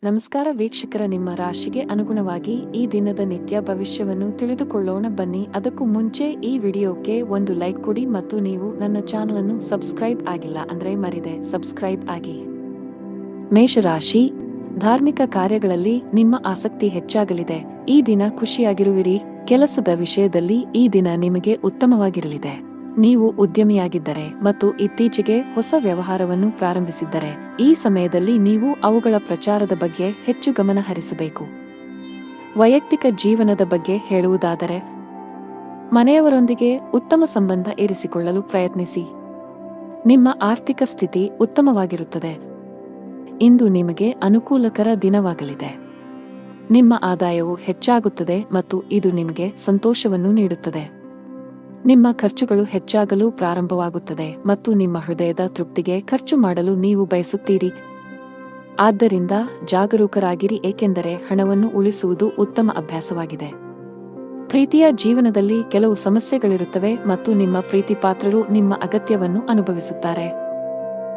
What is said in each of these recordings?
ನಮಸ್ಕಾರ ವೀಕ್ಷಕರ, ನಿಮ್ಮ ರಾಶಿಗೆ ಅನುಗುಣವಾಗಿ ಈ ದಿನದ ನಿತ್ಯ ಭವಿಷ್ಯವನ್ನು ತಿಳಿದುಕೊಳ್ಳೋಣ ಬನ್ನಿ. ಅದಕ್ಕೂ ಮುಂಚೆ ಈ ವಿಡಿಯೋಕ್ಕೆ ಒಂದು ಲೈಕ್ ಕೊಡಿ ಮತ್ತು ನೀವು ನನ್ನ ಚಾನಲ್ ಅನ್ನು ಸಬ್ಸ್ಕ್ರೈಬ್ ಆಗಿಲ್ಲ ಅಂದ್ರೆ ಮರಿದೆ ಸಬ್ಸ್ಕ್ರೈಬ್ ಆಗಿ. ಮೇಷರಾಶಿ, ಧಾರ್ಮಿಕ ಕಾರ್ಯಗಳಲ್ಲಿ ನಿಮ್ಮ ಆಸಕ್ತಿ ಹೆಚ್ಚಾಗಲಿದೆ. ಈ ದಿನ ಖುಷಿಯಾಗಿರುವಿರಿ. ಕೆಲಸದ ವಿಷಯದಲ್ಲಿ ಈ ದಿನ ನಿಮಗೆ ಉತ್ತಮವಾಗಿರಲಿದೆ. ನೀವು ಉದ್ಯಮಿಯಾಗಿದ್ದರೆ ಮತ್ತು ಇತ್ತೀಚೆಗೆ ಹೊಸ ವ್ಯವಹಾರವನ್ನು ಪ್ರಾರಂಭಿಸಿದ್ದರೆ ಈ ಸಮಯದಲ್ಲಿ ನೀವು ಅವುಗಳ ಪ್ರಚಾರದ ಬಗ್ಗೆ ಹೆಚ್ಚು ಗಮನ ಹರಿಸಬೇಕು. ವೈಯಕ್ತಿಕ ಜೀವನದ ಬಗ್ಗೆ ಹೇಳುವುದಾದರೆ, ಮನೆಯವರೊಂದಿಗೆ ಉತ್ತಮ ಸಂಬಂಧ ಇರಿಸಿಕೊಳ್ಳಲು ಪ್ರಯತ್ನಿಸಿ. ನಿಮ್ಮ ಆರ್ಥಿಕ ಸ್ಥಿತಿ ಉತ್ತಮವಾಗಿರುತ್ತದೆ. ಇಂದು ನಿಮಗೆ ಅನುಕೂಲಕರ ದಿನವಾಗಲಿದೆ. ನಿಮ್ಮ ಆದಾಯವು ಹೆಚ್ಚಾಗುತ್ತದೆ ಮತ್ತು ಇದು ನಿಮಗೆ ಸಂತೋಷವನ್ನು ನೀಡುತ್ತದೆ. ನಿಮ್ಮ ಖರ್ಚುಗಳು ಹೆಚ್ಚಾಗಲು ಪ್ರಾರಂಭವಾಗುತ್ತದೆ ಮತ್ತು ನಿಮ್ಮ ಹೃದಯದ ತೃಪ್ತಿಗೆ ಖರ್ಚು ಮಾಡಲು ನೀವು ಬಯಸುತ್ತೀರಿ. ಆದ್ದರಿಂದ ಜಾಗರೂಕರಾಗಿರಿ, ಏಕೆಂದರೆ ಹಣವನ್ನು ಉಳಿಸುವುದು ಉತ್ತಮ ಅಭ್ಯಾಸವಾಗಿದೆ. ಪ್ರೀತಿಯ ಜೀವನದಲ್ಲಿ ಕೆಲವು ಸಮಸ್ಯೆಗಳಿರುತ್ತವೆ ಮತ್ತು ನಿಮ್ಮ ಪ್ರೀತಿಪಾತ್ರರು ನಿಮ್ಮ ಅಗತ್ಯವನ್ನು ಅನುಭವಿಸುತ್ತಾರೆ.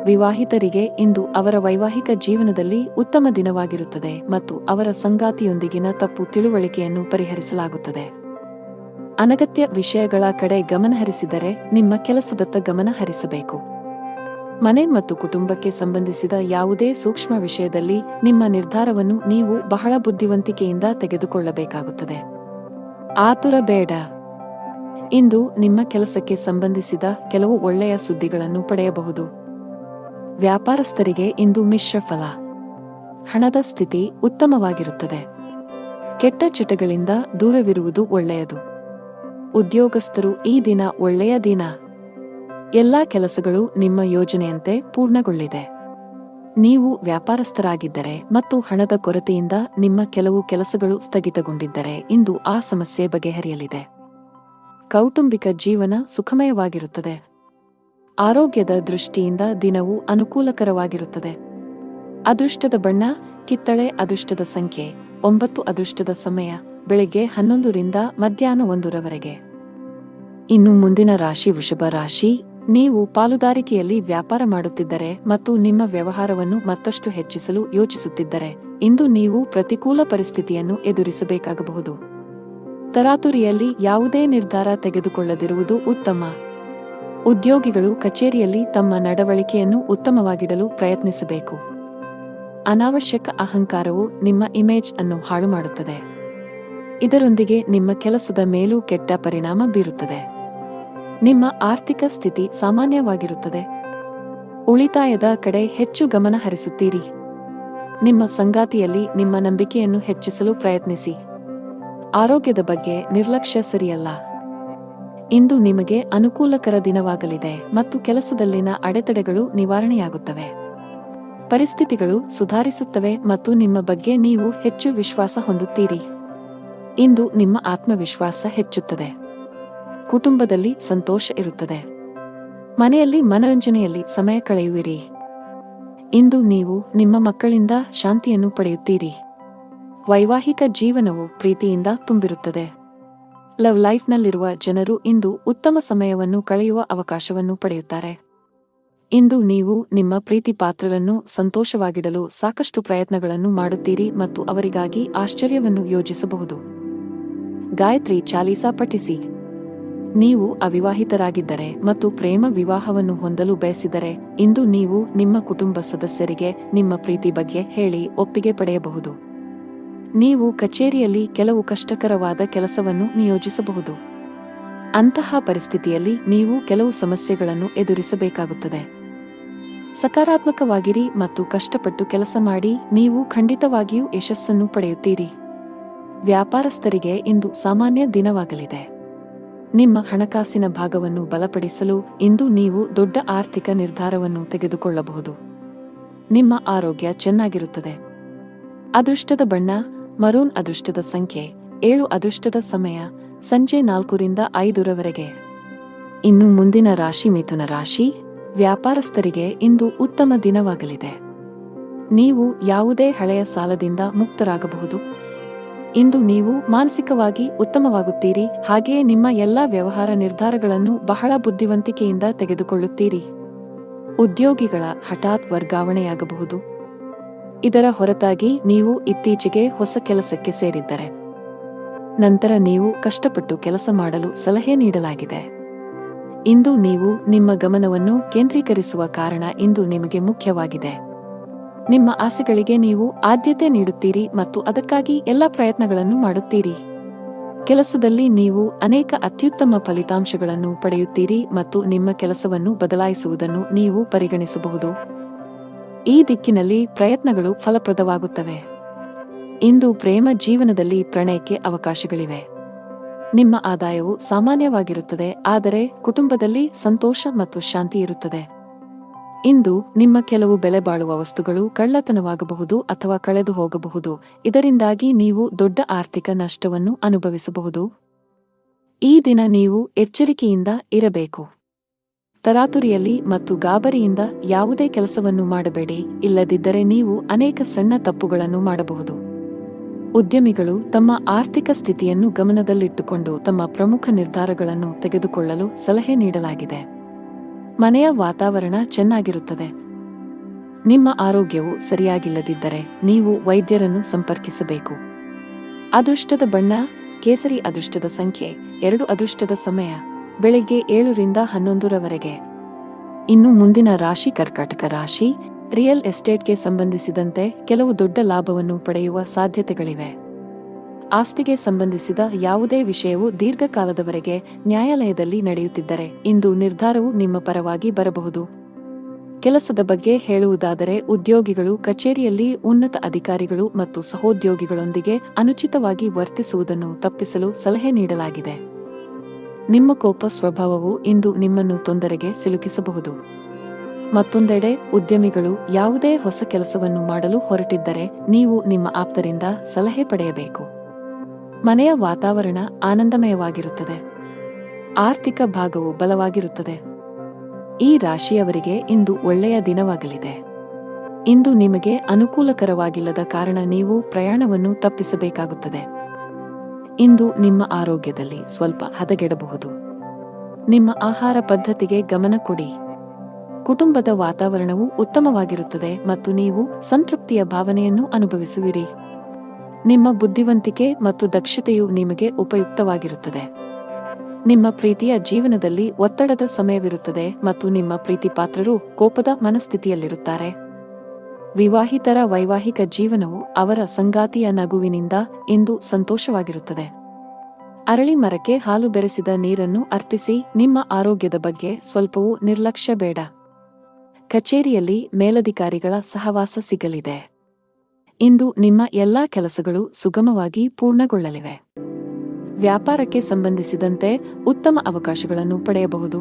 ವಿವಾಹಿತರಿಗೆ ಇಂದು ಅವರ ವೈವಾಹಿಕ ಜೀವನದಲ್ಲಿ ಉತ್ತಮ ದಿನವಾಗಿರುತ್ತದೆ ಮತ್ತು ಅವರ ಸಂಗಾತಿಯೊಂದಿಗಿನ ತಪ್ಪು ತಿಳುವಳಿಕೆಯನ್ನು ಪರಿಹರಿಸಲಾಗುತ್ತದೆ. ಅನಗತ್ಯ ವಿಷಯಗಳ ಕಡೆ ಗಮನಹರಿಸಿದರೆ ನಿಮ್ಮ ಕೆಲಸದತ್ತ ಗಮನ ಹರಿಸಬೇಕು. ಮನೆ ಮತ್ತು ಕುಟುಂಬಕ್ಕೆ ಸಂಬಂಧಿಸಿದ ಯಾವುದೇ ಸೂಕ್ಷ್ಮ ವಿಷಯದಲ್ಲಿ ನಿಮ್ಮ ನಿರ್ಧಾರವನ್ನು ನೀವು ಬಹಳ ಬುದ್ಧಿವಂತಿಕೆಯಿಂದ ತೆಗೆದುಕೊಳ್ಳಬೇಕಾಗುತ್ತದೆ. ಆತುರ ಬೇಡ. ಇಂದು ನಿಮ್ಮ ಕೆಲಸಕ್ಕೆ ಸಂಬಂಧಿಸಿದ ಕೆಲವು ಒಳ್ಳೆಯ ಸುದ್ದಿಗಳನ್ನು ಪಡೆಯಬಹುದು. ವ್ಯಾಪಾರಸ್ಥರಿಗೆ ಇಂದು ಮಿಶ್ರ ಫಲ. ಹಣದ ಸ್ಥಿತಿ ಉತ್ತಮವಾಗಿರುತ್ತದೆ. ಕೆಟ್ಟ ಚಟಗಳಿಂದ ದೂರವಿರುವುದು ಒಳ್ಳೆಯದು. ಉದ್ಯೋಗಸ್ಥರು ಈ ದಿನ ಒಳ್ಳೆಯ ದಿನ. ಎಲ್ಲಾ ಕೆಲಸಗಳು ನಿಮ್ಮ ಯೋಜನೆಯಂತೆ ಪೂರ್ಣಗೊಳ್ಳಿದೆ. ನೀವು ವ್ಯಾಪಾರಸ್ಥರಾಗಿದ್ದರೆ ಮತ್ತು ಹಣದ ಕೊರತೆಯಿಂದ ನಿಮ್ಮ ಕೆಲವು ಕೆಲಸಗಳು ಸ್ಥಗಿತಗೊಂಡಿದ್ದರೆ ಇಂದು ಆ ಸಮಸ್ಯೆ ಬಗೆಹರಿಯಲಿದೆ. ಕೌಟುಂಬಿಕ ಜೀವನ ಸುಖಮಯವಾಗಿರುತ್ತದೆ. ಆರೋಗ್ಯದ ದೃಷ್ಟಿಯಿಂದ ದಿನವು ಅನುಕೂಲಕರವಾಗಿರುತ್ತದೆ. ಅದೃಷ್ಟದ ಬಣ್ಣ ಕಿತ್ತಳೆ. ಅದೃಷ್ಟದ ಸಂಖ್ಯೆ 9. ಅದೃಷ್ಟದ ಸಮಯ ಬೆಳಿಗ್ಗೆ 11 ರಿಂದ ಮಧ್ಯಾಹ್ನ 1 ರವರೆಗೆ. ಇನ್ನು ಮುಂದಿನ ರಾಶಿ ವೃಷಭ ರಾಶಿ. ನೀವು ಪಾಲುದಾರಿಕೆಯಲ್ಲಿ ವ್ಯಾಪಾರ ಮಾಡುತ್ತಿದ್ದರೆ ಮತ್ತು ನಿಮ್ಮ ವ್ಯವಹಾರವನ್ನು ಮತ್ತಷ್ಟು ಹೆಚ್ಚಿಸಲು ಯೋಚಿಸುತ್ತಿದ್ದರೆ ಇಂದು ನೀವು ಪ್ರತಿಕೂಲ ಪರಿಸ್ಥಿತಿಯನ್ನು ಎದುರಿಸಬೇಕಾಗಬಹುದು. ತರಾತುರಿಯಲ್ಲಿ ಯಾವುದೇ ನಿರ್ಧಾರ ತೆಗೆದುಕೊಳ್ಳದಿರುವುದು ಉತ್ತಮ. ಉದ್ಯೋಗಿಗಳು ಕಚೇರಿಯಲ್ಲಿ ತಮ್ಮ ನಡವಳಿಕೆಯನ್ನು ಉತ್ತಮವಾಗಿಡಲು ಪ್ರಯತ್ನಿಸಬೇಕು. ಅನಾವಶ್ಯಕ ಅಹಂಕಾರವು ನಿಮ್ಮ ಇಮೇಜ್ ಅನ್ನು ಹಾಳು ಮಾಡುತ್ತದೆ. ಇದರೊಂದಿಗೆ ನಿಮ್ಮ ಕೆಲಸದ ಮೇಲೂ ಕೆಟ್ಟ ಪರಿಣಾಮ ಬೀರುತ್ತದೆ. ನಿಮ್ಮ ಆರ್ಥಿಕ ಸ್ಥಿತಿ ಸಾಮಾನ್ಯವಾಗಿರುತ್ತದೆ. ಉಳಿತಾಯದ ಕಡೆ ಹೆಚ್ಚು ಗಮನ ಹರಿಸುತ್ತೀರಿ. ನಿಮ್ಮ ಸಂಗಾತಿಯಲ್ಲಿ ನಿಮ್ಮ ನಂಬಿಕೆಯನ್ನು ಹೆಚ್ಚಿಸಲು ಪ್ರಯತ್ನಿಸಿ. ಆರೋಗ್ಯದ ಬಗ್ಗೆ ನಿರ್ಲಕ್ಷ್ಯ ಸರಿಯಲ್ಲ. ಇಂದು ನಿಮಗೆ ಅನುಕೂಲಕರ ದಿನವಾಗಲಿದೆ ಮತ್ತು ಕೆಲಸದಲ್ಲಿನ ಅಡೆತಡೆಗಳು ನಿವಾರಣೆಯಾಗುತ್ತವೆ. ಪರಿಸ್ಥಿತಿಗಳು ಸುಧಾರಿಸುತ್ತವೆ ಮತ್ತು ನಿಮ್ಮ ಬಗ್ಗೆ ನೀವು ಹೆಚ್ಚು ವಿಶ್ವಾಸ ಹೊಂದುತ್ತೀರಿ. ಇಂದು ನಿಮ್ಮ ಆತ್ಮವಿಶ್ವಾಸ ಹೆಚ್ಚುತ್ತದೆ. ಕುಟುಂಬದಲ್ಲಿ ಸಂತೋಷ ಇರುತ್ತದೆ. ಮನೆಯಲ್ಲಿ ಮನರಂಜನೆಯಲ್ಲಿ ಸಮಯ ಕಳೆಯುವಿರಿ. ಇಂದು ನೀವು ನಿಮ್ಮ ಮಕ್ಕಳಿಂದ ಶಾಂತಿಯನ್ನು ಪಡೆಯುತ್ತೀರಿ. ವೈವಾಹಿಕ ಜೀವನವು ಪ್ರೀತಿಯಿಂದ ತುಂಬಿರುತ್ತದೆ. ಲವ್ ಲೈಫ್ನಲ್ಲಿರುವ ಜನರು ಇಂದು ಉತ್ತಮ ಸಮಯವನ್ನು ಕಳೆಯುವ ಅವಕಾಶವನ್ನು ಪಡೆಯುತ್ತಾರೆ. ಇಂದು ನೀವು ನಿಮ್ಮ ಪ್ರೀತಿ ಪಾತ್ರರನ್ನು ಸಂತೋಷವಾಗಿಡಲು ಸಾಕಷ್ಟು ಪ್ರಯತ್ನಗಳನ್ನು ಮಾಡುತ್ತೀರಿ ಮತ್ತು ಅವರಿಗಾಗಿ ಆಶ್ಚರ್ಯವನ್ನು ಯೋಜಿಸಬಹುದು. ಗಾಯತ್ರಿ ಚಾಲೀಸಾ ಪಠಿಸಿ. ನೀವು ಅವಿವಾಹಿತರಾಗಿದ್ದರೆ ಮತ್ತು ಪ್ರೇಮ ವಿವಾಹವನ್ನು ಹೊಂದಲು ಬಯಸಿದರೆ ಇಂದು ನೀವು ನಿಮ್ಮ ಕುಟುಂಬ ಸದಸ್ಯರಿಗೆ ನಿಮ್ಮ ಪ್ರೀತಿ ಬಗ್ಗೆ ಹೇಳಿ ಒಪ್ಪಿಗೆ ಪಡೆಯಬಹುದು. ನೀವು ಕಚೇರಿಯಲ್ಲಿ ಕೆಲವು ಕಷ್ಟಕರವಾದ ಕೆಲಸವನ್ನು ನಿಯೋಜಿಸಬಹುದು. ಅಂತಹ ಪರಿಸ್ಥಿತಿಯಲ್ಲಿ ನೀವು ಕೆಲವು ಸಮಸ್ಯೆಗಳನ್ನು ಎದುರಿಸಬೇಕಾಗುತ್ತದೆ. ಸಕಾರಾತ್ಮಕವಾಗಿರಿ ಮತ್ತು ಕಷ್ಟಪಟ್ಟು ಕೆಲಸ ಮಾಡಿ. ನೀವು ಖಂಡಿತವಾಗಿಯೂ ಯಶಸ್ಸನ್ನು ಪಡೆಯುತ್ತೀರಿ. ವ್ಯಾಪಾರಸ್ಥರಿಗೆ ಇಂದು ಸಾಮಾನ್ಯ ದಿನವಾಗಲಿದೆ. ನಿಮ್ಮ ಹಣಕಾಸಿನ ಭಾಗವನ್ನು ಬಲಪಡಿಸಲು ಇಂದು ನೀವು ದೊಡ್ಡ ಆರ್ಥಿಕ ನಿರ್ಧಾರವನ್ನು ತೆಗೆದುಕೊಳ್ಳಬಹುದು. ನಿಮ್ಮ ಆರೋಗ್ಯ ಚೆನ್ನಾಗಿರುತ್ತದೆ. ಅದೃಷ್ಟದ ಬಣ್ಣ ಮರೂನ್. ಅದೃಷ್ಟದ ಸಂಖ್ಯೆ 7. ಅದೃಷ್ಟದ ಸಮಯ ಸಂಜೆ 4 ರಿಂದ 5 ರವರೆಗೆ. ಇನ್ನು ಮುಂದಿನ ರಾಶಿ ಮಿಥುನ ರಾಶಿ. ವ್ಯಾಪಾರಸ್ಥರಿಗೆ ಇಂದು ಉತ್ತಮ ದಿನವಾಗಲಿದೆ. ನೀವು ಯಾವುದೇ ಹಳೆಯ ಸಾಲದಿಂದ ಮುಕ್ತರಾಗಬಹುದು. ಇಂದು ನೀವು ಮಾನಸಿಕವಾಗಿ ಉತ್ತಮವಾಗುತ್ತೀರಿ, ಹಾಗೆಯೇ ನಿಮ್ಮ ಎಲ್ಲಾ ವ್ಯವಹಾರ ನಿರ್ಧಾರಗಳನ್ನು ಬಹಳ ಬುದ್ಧಿವಂತಿಕೆಯಿಂದ ತೆಗೆದುಕೊಳ್ಳುತ್ತೀರಿ. ಉದ್ಯೋಗಿಗಳ ಹಠಾತ್ ವರ್ಗಾವಣೆಯಾಗಬಹುದು. ಇದರ ಹೊರತಾಗಿ ನೀವು ಇತ್ತೀಚೆಗೆ ಹೊಸ ಕೆಲಸಕ್ಕೆ ಸೇರಿದ್ದರೆ ನಂತರ ನೀವು ಕಷ್ಟಪಟ್ಟು ಕೆಲಸ ಮಾಡಲು ಸಲಹೆ ನೀಡಲಾಗಿದೆ. ಇಂದು ನೀವು ನಿಮ್ಮ ಗಮನವನ್ನು ಕೇಂದ್ರೀಕರಿಸುವ ಕಾರಣ ಇಂದು ನಿಮಗೆ ಮುಖ್ಯವಾಗಿದೆ. ನಿಮ್ಮ ಆಸೆಗಳಿಗೆ ನೀವು ಆದ್ಯತೆ ನೀಡುತ್ತೀರಿ ಮತ್ತು ಅದಕ್ಕಾಗಿ ಎಲ್ಲ ಪ್ರಯತ್ನಗಳನ್ನು ಮಾಡುತ್ತೀರಿ. ಕೆಲಸದಲ್ಲಿ ನೀವು ಅನೇಕ ಅತ್ಯುತ್ತಮ ಫಲಿತಾಂಶಗಳನ್ನು ಪಡೆಯುತ್ತೀರಿ ಮತ್ತು ನಿಮ್ಮ ಕೆಲಸವನ್ನು ಬದಲಾಯಿಸುವುದನ್ನು ನೀವು ಪರಿಗಣಿಸಬಹುದು. ಈ ದಿಕ್ಕಿನಲ್ಲಿ ಪ್ರಯತ್ನಗಳು ಫಲಪ್ರದವಾಗುತ್ತವೆ. ಇಂದು ಪ್ರೇಮ ಜೀವನದಲ್ಲಿ ಪ್ರಣಯಕ್ಕೆ ಅವಕಾಶಗಳಿವೆ. ನಿಮ್ಮ ಆದಾಯವು ಸಾಮಾನ್ಯವಾಗಿರುತ್ತದೆ, ಆದರೆ ಕುಟುಂಬದಲ್ಲಿ ಸಂತೋಷ ಮತ್ತು ಶಾಂತಿ ಇರುತ್ತದೆ. ಇಂದು ನಿಮ್ಮ ಕೆಲವು ಬೆಲೆ ಬಾಳುವ ವಸ್ತುಗಳು ಕಳ್ಳತನವಾಗಬಹುದು ಅಥವಾ ಕಳೆದು ಹೋಗಬಹುದು. ಇದರಿಂದಾಗಿ ನೀವು ದೊಡ್ಡ ಆರ್ಥಿಕ ನಷ್ಟವನ್ನು ಅನುಭವಿಸಬಹುದು. ಈ ದಿನ ನೀವು ಎಚ್ಚರಿಕೆಯಿಂದ ಇರಬೇಕು. ತರಾತುರಿಯಲ್ಲಿ ಮತ್ತು ಗಾಬರಿಯಿಂದ ಯಾವುದೇ ಕೆಲಸವನ್ನು ಮಾಡಬೇಡಿ, ಇಲ್ಲದಿದ್ದರೆ ನೀವು ಅನೇಕ ಸಣ್ಣ ತಪ್ಪುಗಳನ್ನು ಮಾಡಬಹುದು. ಉದ್ಯಮಿಗಳು ತಮ್ಮ ಆರ್ಥಿಕ ಸ್ಥಿತಿಯನ್ನು ಗಮನದಲ್ಲಿಟ್ಟುಕೊಂಡು ತಮ್ಮ ಪ್ರಮುಖ ನಿರ್ಧಾರಗಳನ್ನು ತೆಗೆದುಕೊಳ್ಳಲು ಸಲಹೆ ನೀಡಲಾಗಿದೆ. ಮನೆಯ ವಾತಾವರಣ ಚೆನ್ನಾಗಿರುತ್ತದೆ. ನಿಮ್ಮ ಆರೋಗ್ಯವು ಸರಿಯಾಗಿಲ್ಲದಿದ್ದರೆ ನೀವು ವೈದ್ಯರನ್ನು ಸಂಪರ್ಕಿಸಬೇಕು. ಅದೃಷ್ಟದ ಬಣ್ಣ ಕೇಸರಿ. ಅದೃಷ್ಟದ ಸಂಖ್ಯೆ 2. ಅದೃಷ್ಟದ ಸಮಯ ಬೆಳಗ್ಗೆ 7 ರಿಂದ 11 ರವರೆಗೆ. ಇನ್ನು ಮುಂದಿನ ರಾಶಿ ಕರ್ಕಾಟಕ ರಾಶಿ. ರಿಯಲ್ ಎಸ್ಟೇಟ್ಗೆ ಸಂಬಂಧಿಸಿದಂತೆ ಕೆಲವು ದೊಡ್ಡ ಲಾಭವನ್ನು ಪಡೆಯುವ ಸಾಧ್ಯತೆಗಳಿವೆ. ಆಸ್ತಿಗೆ ಸಂಬಂಧಿಸಿದ ಯಾವುದೇ ವಿಷಯವು ದೀರ್ಘಕಾಲದವರೆಗೆ ನ್ಯಾಯಾಲಯದಲ್ಲಿ ನಡೆಯುತ್ತಿದ್ದರೆ ಇಂದು ನಿರ್ಧಾರವು ನಿಮ್ಮ ಪರವಾಗಿ ಬರಬಹುದು. ಕೆಲಸದ ಬಗ್ಗೆ ಹೇಳುವುದಾದರೆ, ಉದ್ಯೋಗಿಗಳು ಕಚೇರಿಯಲ್ಲಿ ಉನ್ನತ ಅಧಿಕಾರಿಗಳು ಮತ್ತು ಸಹೋದ್ಯೋಗಿಗಳೊಂದಿಗೆ ಅನುಚಿತವಾಗಿ ವರ್ತಿಸುವುದನ್ನು ತಪ್ಪಿಸಲು ಸಲಹೆ ನೀಡಲಾಗಿದೆ. ನಿಮ್ಮ ಕೋಪ ಸ್ವಭಾವವು ಇಂದು ನಿಮ್ಮನ್ನು ತೊಂದರೆಗೆ ಸಿಲುಕಿಸಬಹುದು. ಮತ್ತೊಂದೆಡೆ ಉದ್ಯಮಿಗಳು ಯಾವುದೇ ಹೊಸ ಕೆಲಸವನ್ನು ಮಾಡಲು ಹೊರಟಿದ್ದರೆ ನೀವು ನಿಮ್ಮ ಆಪ್ತರಿಂದ ಸಲಹೆ ಪಡೆಯಬೇಕು. ಮನೆಯ ವಾತಾವರಣ ಆನಂದಮಯವಾಗಿರುತ್ತದೆ. ಆರ್ಥಿಕ ಭಾಗವು ಬಲವಾಗಿರುತ್ತದೆ. ಈ ರಾಶಿಯವರಿಗೆ ಇಂದು ಒಳ್ಳೆಯ ದಿನವಾಗಲಿದೆ. ಇಂದು ನಿಮಗೆ ಅನುಕೂಲಕರವಾಗಿಲ್ಲದ ಕಾರಣ ನೀವು ಪ್ರಯಾಣವನ್ನು ತಪ್ಪಿಸಬೇಕಾಗುತ್ತದೆ. ಇಂದು ನಿಮ್ಮ ಆರೋಗ್ಯದಲ್ಲಿ ಸ್ವಲ್ಪ ಹದಗೆಡಬಹುದು. ನಿಮ್ಮ ಆಹಾರ ಪದ್ಧತಿಗೆ ಗಮನ ಕೊಡಿ. ಕುಟುಂಬದ ವಾತಾವರಣವು ಉತ್ತಮವಾಗಿರುತ್ತದೆ ಮತ್ತು ನೀವು ಸಂತೃಪ್ತಿಯ ಭಾವನೆಯನ್ನು ಅನುಭವಿಸುವಿರಿ. ನಿಮ್ಮ ಬುದ್ಧಿವಂತಿಕೆ ಮತ್ತು ದಕ್ಷತೆಯು ನಿಮಗೆ ಉಪಯುಕ್ತವಾಗಿರುತ್ತದೆ. ನಿಮ್ಮ ಪ್ರೀತಿಯ ಜೀವನದಲ್ಲಿ ಒತ್ತಡದ ಸಮಯವಿರುತ್ತದೆ ಮತ್ತು ನಿಮ್ಮ ಪ್ರೀತಿಪಾತ್ರರು ಕೋಪದ ಮನಸ್ಥಿತಿಯಲ್ಲಿರುತ್ತಾರೆ. ವಿವಾಹಿತರ ವೈವಾಹಿಕ ಜೀವನವು ಅವರ ಸಂಗಾತಿಯ ನಗುವಿನಿಂದ ಇಂದು ಸಂತೋಷವಾಗಿರುತ್ತದೆ. ಅರಳಿ ಮರಕ್ಕೆ ಹಾಲು ಬೆರೆಸಿದ ನೀರನ್ನು ಅರ್ಪಿಸಿ. ನಿಮ್ಮ ಆರೋಗ್ಯದ ಬಗ್ಗೆ ಸ್ವಲ್ಪವೂ ನಿರ್ಲಕ್ಷ್ಯ ಬೇಡ. ಕಚೇರಿಯಲ್ಲಿ ಮೇಲಧಿಕಾರಿಗಳ ಸಹವಾಸ ಸಿಗಲಿದೆ. ಇಂದು ನಿಮ್ಮ ಎಲ್ಲಾ ಕೆಲಸಗಳು ಸುಗಮವಾಗಿ ಪೂರ್ಣಗೊಳ್ಳಲಿವೆ. ವ್ಯಾಪಾರಕ್ಕೆ ಸಂಬಂಧಿಸಿದಂತೆ ಉತ್ತಮ ಅವಕಾಶಗಳನ್ನು ಪಡೆಯಬಹುದು.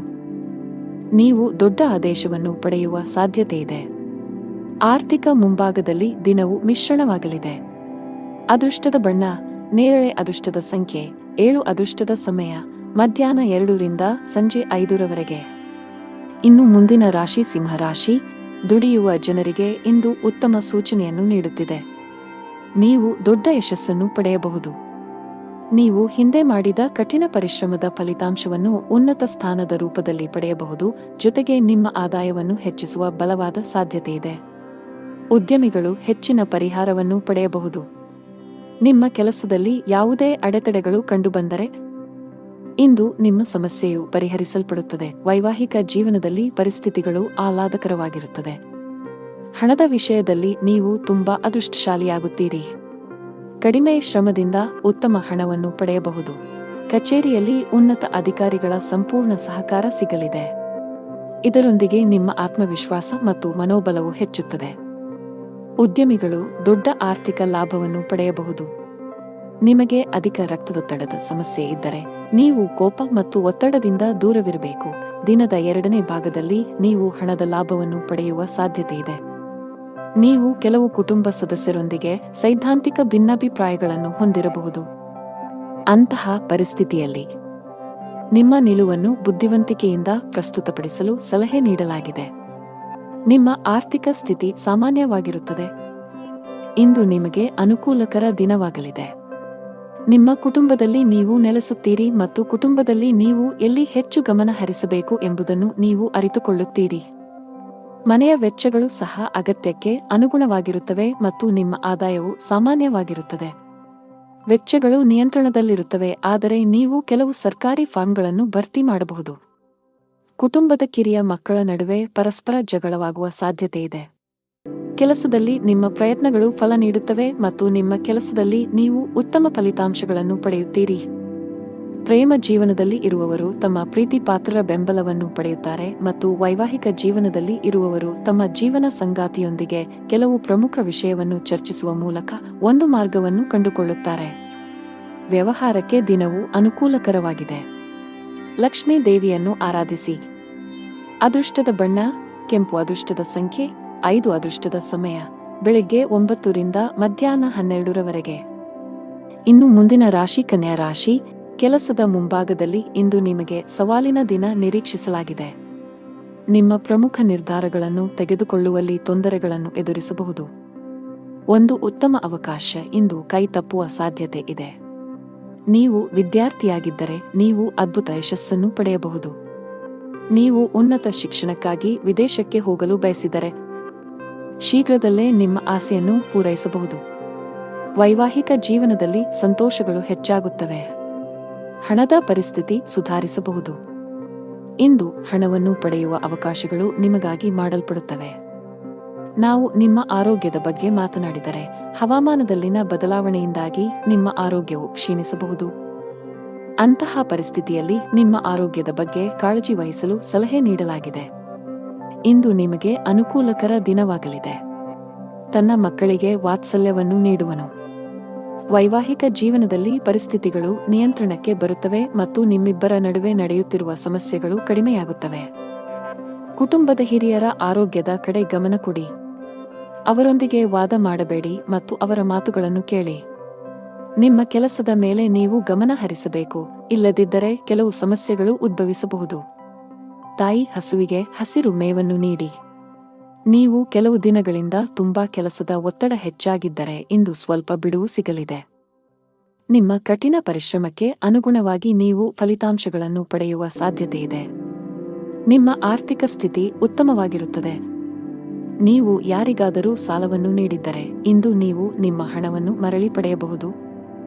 ನೀವು ದೊಡ್ಡ ಆದೇಶವನ್ನು ಪಡೆಯುವ ಸಾಧ್ಯತೆಯಿದೆ. ಆರ್ಥಿಕ ಮುಂಭಾಗದಲ್ಲಿ ದಿನವು ಮಿಶ್ರಣವಾಗಲಿದೆ. ಅದೃಷ್ಟದ ಬಣ್ಣ ನೇರಳೆ. ಅದೃಷ್ಟದ ಸಂಖ್ಯೆ 7. ಅದೃಷ್ಟದ ಸಮಯ ಮಧ್ಯಾಹ್ನ 2 ರಿಂದ ಸಂಜೆ 5 ರವರೆಗೆ. ಇನ್ನು ಮುಂದಿನ ರಾಶಿ ಸಿಂಹರಾಶಿ. ದುಡಿಯುವ ಜನರಿಗೆ ಇಂದು ಉತ್ತಮ ಸೂಚನೆಯನ್ನು ನೀಡುತ್ತಿದೆ. ನೀವು ದೊಡ್ಡ ಯಶಸ್ಸನ್ನು ಪಡೆಯಬಹುದು. ನೀವು ಹಿಂದೆ ಮಾಡಿದ ಕಠಿಣ ಪರಿಶ್ರಮದ ಫಲಿತಾಂಶವನ್ನು ಉನ್ನತ ಸ್ಥಾನದ ರೂಪದಲ್ಲಿ ಪಡೆಯಬಹುದು. ಜೊತೆಗೆ ನಿಮ್ಮ ಆದಾಯವನ್ನು ಹೆಚ್ಚಿಸುವ ಬಲವಾದ ಸಾಧ್ಯತೆಯಿದೆ. ಉದ್ಯಮಿಗಳು ಹೆಚ್ಚಿನ ಪರಿಹಾರವನ್ನು ಪಡೆಯಬಹುದು. ನಿಮ್ಮ ಕೆಲಸದಲ್ಲಿ ಯಾವುದೇ ಅಡೆತಡೆಗಳು ಕಂಡುಬಂದರೆ ಇಂದು ನಿಮ್ಮ ಸಮಸ್ಯೆಯು ಪರಿಹರಿಸಲ್ಪಡುತ್ತದೆ. ವೈವಾಹಿಕ ಜೀವನದಲ್ಲಿ ಪರಿಸ್ಥಿತಿಗಳು ಆಹ್ಲಾದಕರವಾಗಿರುತ್ತದೆ. ಹಣದ ವಿಷಯದಲ್ಲಿ ನೀವು ತುಂಬಾ ಅದೃಷ್ಟಶಾಲಿಯಾಗುತ್ತೀರಿ. ಕಡಿಮೆ ಶ್ರಮದಿಂದ ಉತ್ತಮ ಹಣವನ್ನು ಪಡೆಯಬಹುದು. ಕಚೇರಿಯಲ್ಲಿ ಉನ್ನತ ಅಧಿಕಾರಿಗಳ ಸಂಪೂರ್ಣ ಸಹಕಾರ ಸಿಗಲಿದೆ. ಇದರೊಂದಿಗೆ ನಿಮ್ಮ ಆತ್ಮವಿಶ್ವಾಸ ಮತ್ತು ಮನೋಬಲವು ಹೆಚ್ಚುತ್ತದೆ. ಉದ್ಯಮಿಗಳು ದೊಡ್ಡ ಆರ್ಥಿಕ ಲಾಭವನ್ನು ಪಡೆಯಬಹುದು. ನಿಮಗೆ ಅಧಿಕ ರಕ್ತದೊತ್ತಡದ ಸಮಸ್ಯೆ ಇದ್ದರೆ ನೀವು ಕೋಪ ಮತ್ತು ಒತ್ತಡದಿಂದ ದೂರವಿರಬೇಕು. ದಿನದ 2ನೇ ಭಾಗದಲ್ಲಿ ನೀವು ಹಣದ ಲಾಭವನ್ನು ಪಡೆಯುವ ಸಾಧ್ಯತೆಯಿದೆ. ನೀವು ಕೆಲವು ಕುಟುಂಬ ಸದಸ್ಯರೊಂದಿಗೆ ಸೈದ್ಧಾಂತಿಕ ಭಿನ್ನಾಭಿಪ್ರಾಯಗಳನ್ನು ಹೊಂದಿರಬಹುದು. ಅಂತಹ ಪರಿಸ್ಥಿತಿಯಲ್ಲಿ ನಿಮ್ಮ ನಿಲುವನ್ನು ಬುದ್ಧಿವಂತಿಕೆಯಿಂದ ಪ್ರಸ್ತುತಪಡಿಸಲು ಸಲಹೆ ನೀಡಲಾಗಿದೆ. ನಿಮ್ಮ ಆರ್ಥಿಕ ಸ್ಥಿತಿ ಸಾಮಾನ್ಯವಾಗಿರುತ್ತದೆ. ಇಂದು ನಿಮಗೆ ಅನುಕೂಲಕರ ದಿನವಾಗಲಿದೆ. ನಿಮ್ಮ ಕುಟುಂಬದಲ್ಲಿ ನೀವು ನೆಲೆಸುತ್ತೀರಿ ಮತ್ತು ಕುಟುಂಬದಲ್ಲಿ ನೀವು ಎಲ್ಲಿ ಹೆಚ್ಚು ಗಮನ ಹರಿಸಬೇಕು ಎಂಬುದನ್ನು ನೀವು ಅರಿತುಕೊಳ್ಳುತ್ತೀರಿ. ಮನೆಯ ವೆಚ್ಚಗಳು ಸಹ ಅಗತ್ಯಕ್ಕೆ ಅನುಗುಣವಾಗಿರುತ್ತವೆ ಮತ್ತು ನಿಮ್ಮ ಆದಾಯವು ಸಾಮಾನ್ಯವಾಗಿರುತ್ತದೆ. ವೆಚ್ಚಗಳು ನಿಯಂತ್ರಣದಲ್ಲಿರುತ್ತವೆ, ಆದರೆ ನೀವು ಕೆಲವು ಸರ್ಕಾರಿ ಫಾರ್ಮ್ಗಳನ್ನು ಭರ್ತಿ ಮಾಡಬಹುದು. ಕುಟುಂಬದ ಕಿರಿಯ ಮಕ್ಕಳ ನಡುವೆ ಪರಸ್ಪರ ಜಗಳವಾಗುವ ಸಾಧ್ಯತೆಯಿದೆ. ಕೆಲಸದಲ್ಲಿ ನಿಮ್ಮ ಪ್ರಯತ್ನಗಳು ಫಲ ನೀಡುತ್ತವೆ ಮತ್ತು ನಿಮ್ಮ ಕೆಲಸದಲ್ಲಿ ನೀವು ಉತ್ತಮ ಫಲಿತಾಂಶಗಳನ್ನು ಪಡೆಯುತ್ತೀರಿ. ಪ್ರೇಮ ಜೀವನದಲ್ಲಿ ಇರುವವರು ತಮ್ಮ ಪ್ರೀತಿಪಾತ್ರರ ಬೆಂಬಲವನ್ನು ಪಡೆಯುತ್ತಾರೆ ಮತ್ತು ವೈವಾಹಿಕ ಜೀವನದಲ್ಲಿ ಇರುವವರು ತಮ್ಮ ಜೀವನ ಸಂಗಾತಿಯೊಂದಿಗೆ ಕೆಲವು ಪ್ರಮುಖ ವಿಷಯವನ್ನು ಚರ್ಚಿಸುವ ಮೂಲಕ ಒಂದು ಮಾರ್ಗವನ್ನು ಕಂಡುಕೊಳ್ಳುತ್ತಾರೆ. ವ್ಯವಹಾರಕ್ಕೆ ದಿನವು ಅನುಕೂಲಕರವಾಗಿದೆ. ಲಕ್ಷ್ಮೀ ದೇವಿಯನ್ನು ಆರಾಧಿಸಿ. ಅದೃಷ್ಟದ ಬಣ್ಣ ಕೆಂಪು. ಅದೃಷ್ಟದ ಸಂಖ್ಯೆ 5. ಅದೃಷ್ಟದ ಸಮಯ ಬೆಳಿಗ್ಗೆ 9 ರಿಂದ ಮಧ್ಯಾಹ್ನ 12ರವರೆಗೆ. ಇನ್ನು ಮುಂದಿನ ರಾಶಿ ಕನ್ಯಾ ರಾಶಿ. ಕೆಲಸದ ಮುಂಭಾಗದಲ್ಲಿ ಇಂದು ನಿಮಗೆ ಸವಾಲಿನ ದಿನ ನಿರೀಕ್ಷಿಸಲಾಗಿದೆ. ನಿಮ್ಮ ಪ್ರಮುಖ ನಿರ್ಧಾರಗಳನ್ನು ತೆಗೆದುಕೊಳ್ಳುವಲ್ಲಿ ತೊಂದರೆಗಳನ್ನು ಎದುರಿಸಬಹುದು. ಒಂದು ಉತ್ತಮ ಅವಕಾಶ ಇಂದು ಕೈ ತಪ್ಪುವ ಸಾಧ್ಯತೆ ಇದೆ. ನೀವು ವಿದ್ಯಾರ್ಥಿಯಾಗಿದ್ದರೆ ನೀವು ಅದ್ಭುತ ಯಶಸ್ಸನ್ನು ಪಡೆಯಬಹುದು. ನೀವು ಉನ್ನತ ಶಿಕ್ಷಣಕ್ಕಾಗಿ ವಿದೇಶಕ್ಕೆ ಹೋಗಲು ಬಯಸಿದರೆ ಶೀಘ್ರದಲ್ಲೇ ನಿಮ್ಮ ಆಸೆಯನ್ನು ಪೂರೈಸಬಹುದು. ವೈವಾಹಿಕ ಜೀವನದಲ್ಲಿ ಸಂತೋಷಗಳು ಹೆಚ್ಚಾಗುತ್ತವೆ. ಹಣದ ಪರಿಸ್ಥಿತಿ ಸುಧಾರಿಸಬಹುದು. ಇಂದು ಹಣವನ್ನು ಪಡೆಯುವ ಅವಕಾಶಗಳು ನಿಮಗಾಗಿ ಮಾಡಲ್ಪಡುತ್ತವೆ. ನಾವು ನಿಮ್ಮ ಆರೋಗ್ಯದ ಬಗ್ಗೆ ಮಾತನಾಡಿದರೆ ಹವಾಮಾನದಲ್ಲಿನ ಬದಲಾವಣೆಯಿಂದಾಗಿ ನಿಮ್ಮ ಆರೋಗ್ಯವು ಕ್ಷೀಣಿಸಬಹುದು. ಅಂತಹ ಪರಿಸ್ಥಿತಿಯಲ್ಲಿ ನಿಮ್ಮ ಆರೋಗ್ಯದ ಬಗ್ಗೆ ಕಾಳಜಿ ವಹಿಸಲು ಸಲಹೆ ನೀಡಲಾಗಿದೆ. ಇಂದು ನಿಮಗೆ ಅನುಕೂಲಕರ ದಿನವಾಗಲಿದೆ. ತನ್ನ ಮಕ್ಕಳಿಗೆ ವಾತ್ಸಲ್ಯವನ್ನು ನೀಡುವನು. ವೈವಾಹಿಕ ಜೀವನದಲ್ಲಿ ಪರಿಸ್ಥಿತಿಗಳು ನಿಯಂತ್ರಣಕ್ಕೆ ಬರುತ್ತವೆ ಮತ್ತು ನಿಮ್ಮಿಬ್ಬರ ನಡುವೆ ನಡೆಯುತ್ತಿರುವ ಸಮಸ್ಯೆಗಳು ಕಡಿಮೆಯಾಗುತ್ತವೆ. ಕುಟುಂಬದ ಹಿರಿಯರ ಆರೋಗ್ಯದ ಕಡೆ ಗಮನ ಕೊಡಿ. ಅವರೊಂದಿಗೆ ವಾದ ಮಾಡಬೇಡಿ ಮತ್ತು ಅವರ ಮಾತುಗಳನ್ನು ಕೇಳಿ. ನಿಮ್ಮ ಕೆಲಸದ ಮೇಲೆ ನೀವು ಗಮನ ಹರಿಸಬೇಕು, ಇಲ್ಲದಿದ್ದರೆ ಕೆಲವು ಸಮಸ್ಯೆಗಳು ಉದ್ಭವಿಸಬಹುದು. ತಾಯಿ ಹಸುವಿಗೆ ಹಸಿರು ಮೇವನ್ನು ನೀಡಿ. ನೀವು ಕೆಲವು ದಿನಗಳಿಂದ ತುಂಬಾ ಕೆಲಸದ ಒತ್ತಡ ಹೆಚ್ಚಾಗಿದ್ದರೆ ಇಂದು ಸ್ವಲ್ಪ ಬಿಡುವು ಸಿಗಲಿದೆ. ನಿಮ್ಮ ಕಠಿಣ ಪರಿಶ್ರಮಕ್ಕೆ ಅನುಗುಣವಾಗಿ ನೀವು ಫಲಿತಾಂಶಗಳನ್ನು ಪಡೆಯುವ ಸಾಧ್ಯತೆಯಿದೆ. ನಿಮ್ಮ ಆರ್ಥಿಕ ಸ್ಥಿತಿ ಉತ್ತಮವಾಗಿರುತ್ತದೆ. ನೀವು ಯಾರಿಗಾದರೂ ಸಾಲವನ್ನು ನೀಡಿದ್ದರೆ ಇಂದು ನೀವು ನಿಮ್ಮ ಹಣವನ್ನು ಮರಳಿ ಪಡೆಯಬಹುದು.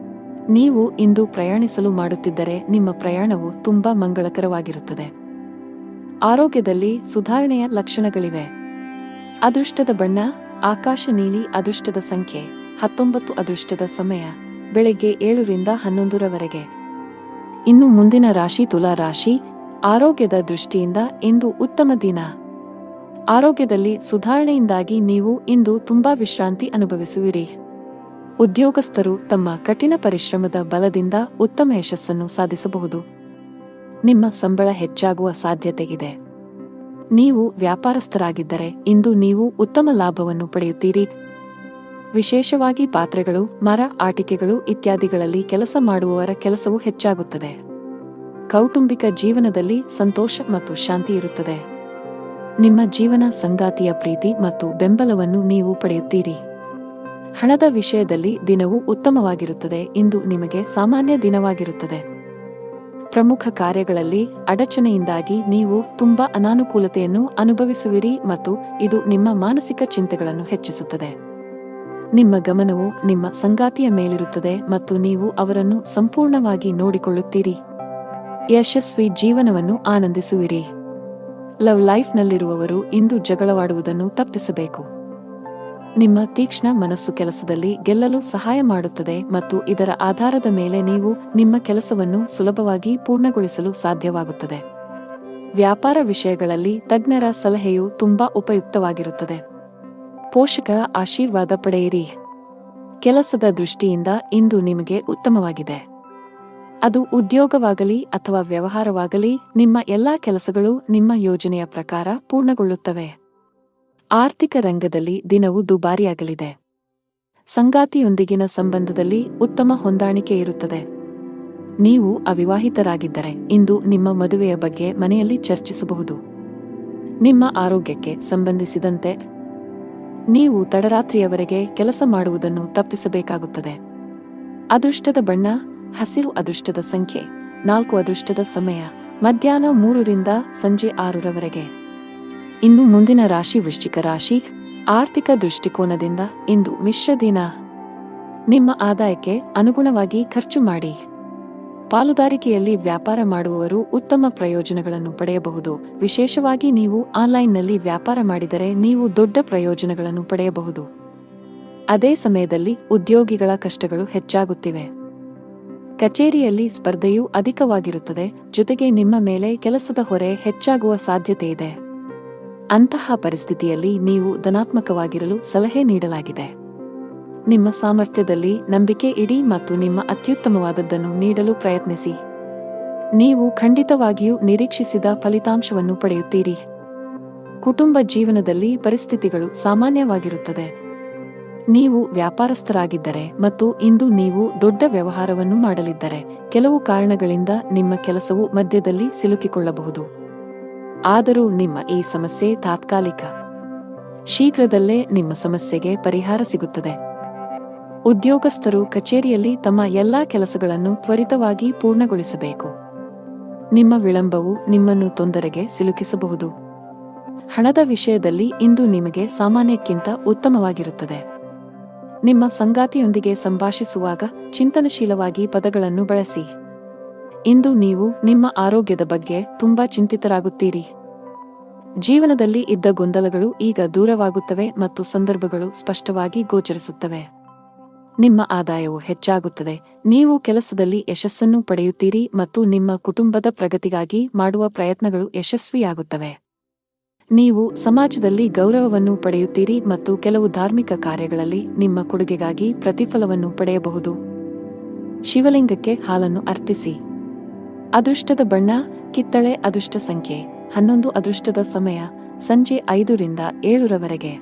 ನೀವು ಇಂದು ಪ್ರಯಾಣಿಸಲು ಮಾಡುತ್ತಿದ್ದರೆ ನಿಮ್ಮ ಪ್ರಯಾಣವು ತುಂಬಾ ಮಂಗಳಕರವಾಗಿರುತ್ತದೆ. ಆರೋಗ್ಯದಲ್ಲಿ ಸುಧಾರಣೆಯ ಲಕ್ಷಣಗಳಿವೆ. ಅದೃಷ್ಟದ ಬಣ್ಣ ಆಕಾಶ ನೀಲಿ. ಅದೃಷ್ಟದ ಸಂಖ್ಯೆ 19. ಅದೃಷ್ಟದ ಸಮಯ ಬೆಳಗ್ಗೆ 7 ರಿಂದ 11ರವರೆಗೆ. ಇನ್ನು ಮುಂದಿನ ರಾಶಿ ತುಲಾ ರಾಶಿ. ಆರೋಗ್ಯದ ದೃಷ್ಟಿಯಿಂದ ಇಂದು ಉತ್ತಮ ದಿನ. ಆರೋಗ್ಯದಲ್ಲಿ ಸುಧಾರಣೆಯಿಂದಾಗಿ ನೀವು ಇಂದು ತುಂಬಾ ವಿಶ್ರಾಂತಿ ಅನುಭವಿಸುವಿರಿ. ಉದ್ಯೋಗಸ್ಥರು ತಮ್ಮ ಕಠಿಣ ಪರಿಶ್ರಮದ ಬಲದಿಂದ ಉತ್ತಮ ಯಶಸ್ಸನ್ನು ಸಾಧಿಸಬಹುದು. ನಿಮ್ಮ ಸಂಬಳ ಹೆಚ್ಚಾಗುವ ಸಾಧ್ಯತೆಯಿದೆ. ನೀವು ವ್ಯಾಪಾರಸ್ಥರಾಗಿದ್ದರೆ ಇಂದು ನೀವು ಉತ್ತಮ ಲಾಭವನ್ನು ಪಡೆಯುತ್ತೀರಿ. ವಿಶೇಷವಾಗಿ ಪಾತ್ರೆಗಳು, ಮರ, ಆಟಿಕೆಗಳು ಇತ್ಯಾದಿಗಳಲ್ಲಿ ಕೆಲಸ ಮಾಡುವವರ ಕೆಲಸವು ಹೆಚ್ಚಾಗುತ್ತದೆ. ಕೌಟುಂಬಿಕ ಜೀವನದಲ್ಲಿ ಸಂತೋಷ ಮತ್ತು ಶಾಂತಿ ಇರುತ್ತದೆ. ನಿಮ್ಮ ಜೀವನ ಸಂಗಾತಿಯ ಪ್ರೀತಿ ಮತ್ತು ಬೆಂಬಲವನ್ನು ನೀವು ಪಡೆಯುತ್ತೀರಿ. ಹಣದ ವಿಷಯದಲ್ಲಿ ದಿನವು ಉತ್ತಮವಾಗಿರುತ್ತದೆ. ಇಂದು ನಿಮಗೆ ಸಾಮಾನ್ಯ ದಿನವಾಗಿರುತ್ತದೆ. ಪ್ರಮುಖ ಕಾರ್ಯಗಳಲ್ಲಿ ಅಡಚಣೆಯಿಂದಾಗಿ ನೀವು ತುಂಬಾ ಅನಾನುಕೂಲತೆಯನ್ನು ಅನುಭವಿಸುವಿರಿ ಮತ್ತು ಇದು ನಿಮ್ಮ ಮಾನಸಿಕ ಚಿಂತೆಗಳನ್ನು ಹೆಚ್ಚಿಸುತ್ತದೆ. ನಿಮ್ಮ ಗಮನವು ನಿಮ್ಮ ಸಂಗಾತಿಯ ಮೇಲಿರುತ್ತದೆ ಮತ್ತು ನೀವು ಅವರನ್ನು ಸಂಪೂರ್ಣವಾಗಿ ನೋಡಿಕೊಳ್ಳುತ್ತೀರಿ. ಯಶಸ್ವಿ ಜೀವನವನ್ನು ಆನಂದಿಸುವಿರಿ. ಲವ್ ಲೈಫ್ನಲ್ಲಿರುವವರು ಇಂದು ಜಗಳವಾಡುವುದನ್ನು ತಪ್ಪಿಸಬೇಕು. ನಿಮ್ಮ ತೀಕ್ಷ್ಣ ಮನಸ್ಸು ಕೆಲಸದಲ್ಲಿ ಗೆಲ್ಲಲು ಸಹಾಯ ಮಾಡುತ್ತದೆ ಮತ್ತು ಇದರ ಆಧಾರದ ಮೇಲೆ ನೀವು ನಿಮ್ಮ ಕೆಲಸವನ್ನು ಸುಲಭವಾಗಿ ಪೂರ್ಣಗೊಳಿಸಲು ಸಾಧ್ಯವಾಗುತ್ತದೆ. ವ್ಯಾಪಾರ ವಿಷಯಗಳಲ್ಲಿ ತಜ್ಞರ ಸಲಹೆಯು ತುಂಬಾ ಉಪಯುಕ್ತವಾಗಿರುತ್ತದೆ. ಪೋಷಕರ ಆಶೀರ್ವಾದ ಪಡೆಯಿರಿ. ಕೆಲಸದ ದೃಷ್ಟಿಯಿಂದ ಇಂದು ನಿಮಗೆ ಉತ್ತಮವಾಗಿದೆ. ಅದು ಉದ್ಯೋಗವಾಗಲಿ ಅಥವಾ ವ್ಯವಹಾರವಾಗಲಿ, ನಿಮ್ಮ ಎಲ್ಲಾ ಕೆಲಸಗಳು ನಿಮ್ಮ ಯೋಜನೆಯ ಪ್ರಕಾರ ಪೂರ್ಣಗೊಳ್ಳುತ್ತವೆ. ಆರ್ಥಿಕ ರಂಗದಲ್ಲಿ ದಿನವು ದುಬಾರಿಯಾಗಲಿದೆ. ಸಂಗಾತಿಯೊಂದಿಗಿನ ಸಂಬಂಧದಲ್ಲಿ ಉತ್ತಮ ಹೊಂದಾಣಿಕೆ ಇರುತ್ತದೆ. ನೀವು ಅವಿವಾಹಿತರಾಗಿದ್ದರೆ ಇಂದು ನಿಮ್ಮ ಮದುವೆಯ ಬಗ್ಗೆ ಮನೆಯಲ್ಲಿ ಚರ್ಚಿಸಬಹುದು. ನಿಮ್ಮ ಆರೋಗ್ಯಕ್ಕೆ ಸಂಬಂಧಿಸಿದಂತೆ ನೀವು ತಡರಾತ್ರಿಯವರೆಗೆ ಕೆಲಸ ಮಾಡುವುದನ್ನು ತಪ್ಪಿಸಬೇಕಾಗುತ್ತದೆ. ಅದೃಷ್ಟದ ಬಣ್ಣ ಹಸಿರು. ಅದೃಷ್ಟದ ಸಂಖ್ಯೆ 4. ಅದೃಷ್ಟದ ಸಮಯ ಮಧ್ಯಾಹ್ನ 3 ರಿಂದ ಸಂಜೆ 6ರವರೆಗೆ. ಇನ್ನು ಮುಂದಿನ ರಾಶಿ ವೃಶ್ಚಿಕ ರಾಶಿ. ಆರ್ಥಿಕ ದೃಷ್ಟಿಕೋನದಿಂದ ಇಂದು ಮಿಶ್ರ ದಿನ. ನಿಮ್ಮ ಆದಾಯಕ್ಕೆ ಅನುಗುಣವಾಗಿ ಖರ್ಚು ಮಾಡಿ. ಪಾಲುದಾರಿಕೆಯಲ್ಲಿ ವ್ಯಾಪಾರ ಮಾಡುವವರು ಉತ್ತಮ ಪ್ರಯೋಜನಗಳನ್ನು ಪಡೆಯಬಹುದು. ವಿಶೇಷವಾಗಿ ನೀವು ಆನ್ಲೈನ್ನಲ್ಲಿ ವ್ಯಾಪಾರ ಮಾಡಿದರೆ ನೀವು ದೊಡ್ಡ ಪ್ರಯೋಜನಗಳನ್ನು ಪಡೆಯಬಹುದು. ಅದೇ ಸಮಯದಲ್ಲಿ ಉದ್ಯೋಗಿಗಳ ಕಷ್ಟಗಳು ಹೆಚ್ಚಾಗುತ್ತಿವೆ. ಕಚೇರಿಯಲ್ಲಿ ಸ್ಪರ್ಧೆಯೂ ಅಧಿಕವಾಗಿರುತ್ತದೆ, ಜೊತೆಗೆ ನಿಮ್ಮ ಮೇಲೆ ಕೆಲಸದ ಹೊರೆ ಹೆಚ್ಚಾಗುವ ಸಾಧ್ಯತೆ ಇದೆ. ಅಂತಹ ಪರಿಸ್ಥಿತಿಯಲ್ಲಿ ನೀವು ಧನಾತ್ಮಕವಾಗಿರಲು ಸಲಹೆ ನೀಡಲಾಗಿದೆ. ನಿಮ್ಮ ಸಾಮರ್ಥ್ಯದಲ್ಲಿ ನಂಬಿಕೆ ಇಡಿ ಮತ್ತು ನಿಮ್ಮ ಅತ್ಯುತ್ತಮವಾದದ್ದನ್ನು ನೀಡಲು ಪ್ರಯತ್ನಿಸಿ. ನೀವು ಖಂಡಿತವಾಗಿಯೂ ನಿರೀಕ್ಷಿಸಿದ ಫಲಿತಾಂಶವನ್ನು ಪಡೆಯುತ್ತೀರಿ. ಕುಟುಂಬ ಜೀವನದಲ್ಲಿ ಪರಿಸ್ಥಿತಿಗಳು ಸಾಮಾನ್ಯವಾಗಿರುತ್ತದೆ. ನೀವು ವ್ಯಾಪಾರಸ್ಥರಾಗಿದ್ದರೆ ಮತ್ತು ಇಂದು ನೀವು ದೊಡ್ಡ ವ್ಯವಹಾರವನ್ನು ಮಾಡಲಿದ್ದರೆ ಕೆಲವು ಕಾರಣಗಳಿಂದ ನಿಮ್ಮ ಕೆಲಸವು ಮಧ್ಯದಲ್ಲಿ ಸಿಲುಕಿಕೊಳ್ಳಬಹುದು. ಆದರೂ ನಿಮ್ಮ ಈ ಸಮಸ್ಯೆ ತಾತ್ಕಾಲಿಕ. ಶೀಘ್ರದಲ್ಲೇ ನಿಮ್ಮ ಸಮಸ್ಯೆಗೆ ಪರಿಹಾರ ಸಿಗುತ್ತದೆ. ಉದ್ಯೋಗಸ್ಥರು ಕಚೇರಿಯಲ್ಲಿ ತಮ್ಮ ಎಲ್ಲಾ ಕೆಲಸಗಳನ್ನು ತ್ವರಿತವಾಗಿ ಪೂರ್ಣಗೊಳಿಸಬೇಕು. ನಿಮ್ಮ ವಿಳಂಬವು ನಿಮ್ಮನ್ನು ತೊಂದರೆಗೆ ಸಿಲುಕಿಸಬಹುದು. ಹಣದ ವಿಷಯದಲ್ಲಿ ಇಂದು ನಿಮಗೆ ಸಾಮಾನ್ಯಕ್ಕಿಂತ ಉತ್ತಮವಾಗಿರುತ್ತದೆ. ನಿಮ್ಮ ಸಂಗಾತಿಯೊಂದಿಗೆ ಸಂಭಾಷಿಸುವಾಗ ಚಿಂತನಶೀಲವಾಗಿ ಪದಗಳನ್ನು ಬಳಸಿ. ಇಂದು ನೀವು ನಿಮ್ಮ ಆರೋಗ್ಯದ ಬಗ್ಗೆ ತುಂಬಾ ಚಿಂತಿತರಾಗುತ್ತೀರಿ. ಜೀವನದಲ್ಲಿ ಇದ್ದ ಗೊಂದಲಗಳು ಈಗ ದೂರವಾಗುತ್ತವೆ ಮತ್ತು ಸಂದರ್ಭಗಳು ಸ್ಪಷ್ಟವಾಗಿ ಗೋಚರಿಸುತ್ತವೆ. ನಿಮ್ಮ ಆದಾಯವು ಹೆಚ್ಚಾಗುತ್ತದೆ. ನೀವು ಕೆಲಸದಲ್ಲಿ ಯಶಸ್ಸನ್ನು ಪಡೆಯುತ್ತೀರಿ ಮತ್ತು ನಿಮ್ಮ ಕುಟುಂಬದ ಪ್ರಗತಿಗಾಗಿ ಮಾಡುವ ಪ್ರಯತ್ನಗಳು ಯಶಸ್ವಿಯಾಗುತ್ತವೆ. ನೀವು ಸಮಾಜದಲ್ಲಿ ಗೌರವವನ್ನು ಪಡೆಯುತ್ತೀರಿ ಮತ್ತು ಕೆಲವು ಧಾರ್ಮಿಕ ಕಾರ್ಯಗಳಲ್ಲಿ ನಿಮ್ಮ ಕೊಡುಗೆಗಾಗಿ ಪ್ರತಿಫಲವನ್ನು ಪಡೆಯಬಹುದು. ಶಿವಲಿಂಗಕ್ಕೆ ಹಾಲನ್ನು ಅರ್ಪಿಸಿ. ಅದೃಷ್ಟದ ಬಣ್ಣ ಕಿತ್ತಳೆ. ಅದೃಷ್ಟ ಸಂಖ್ಯೆ 11. ಅದೃಷ್ಟದ ಸಮಯ ಸಂಜೆ 5 ರಿಂದ 7 ರವರೆಗೆ.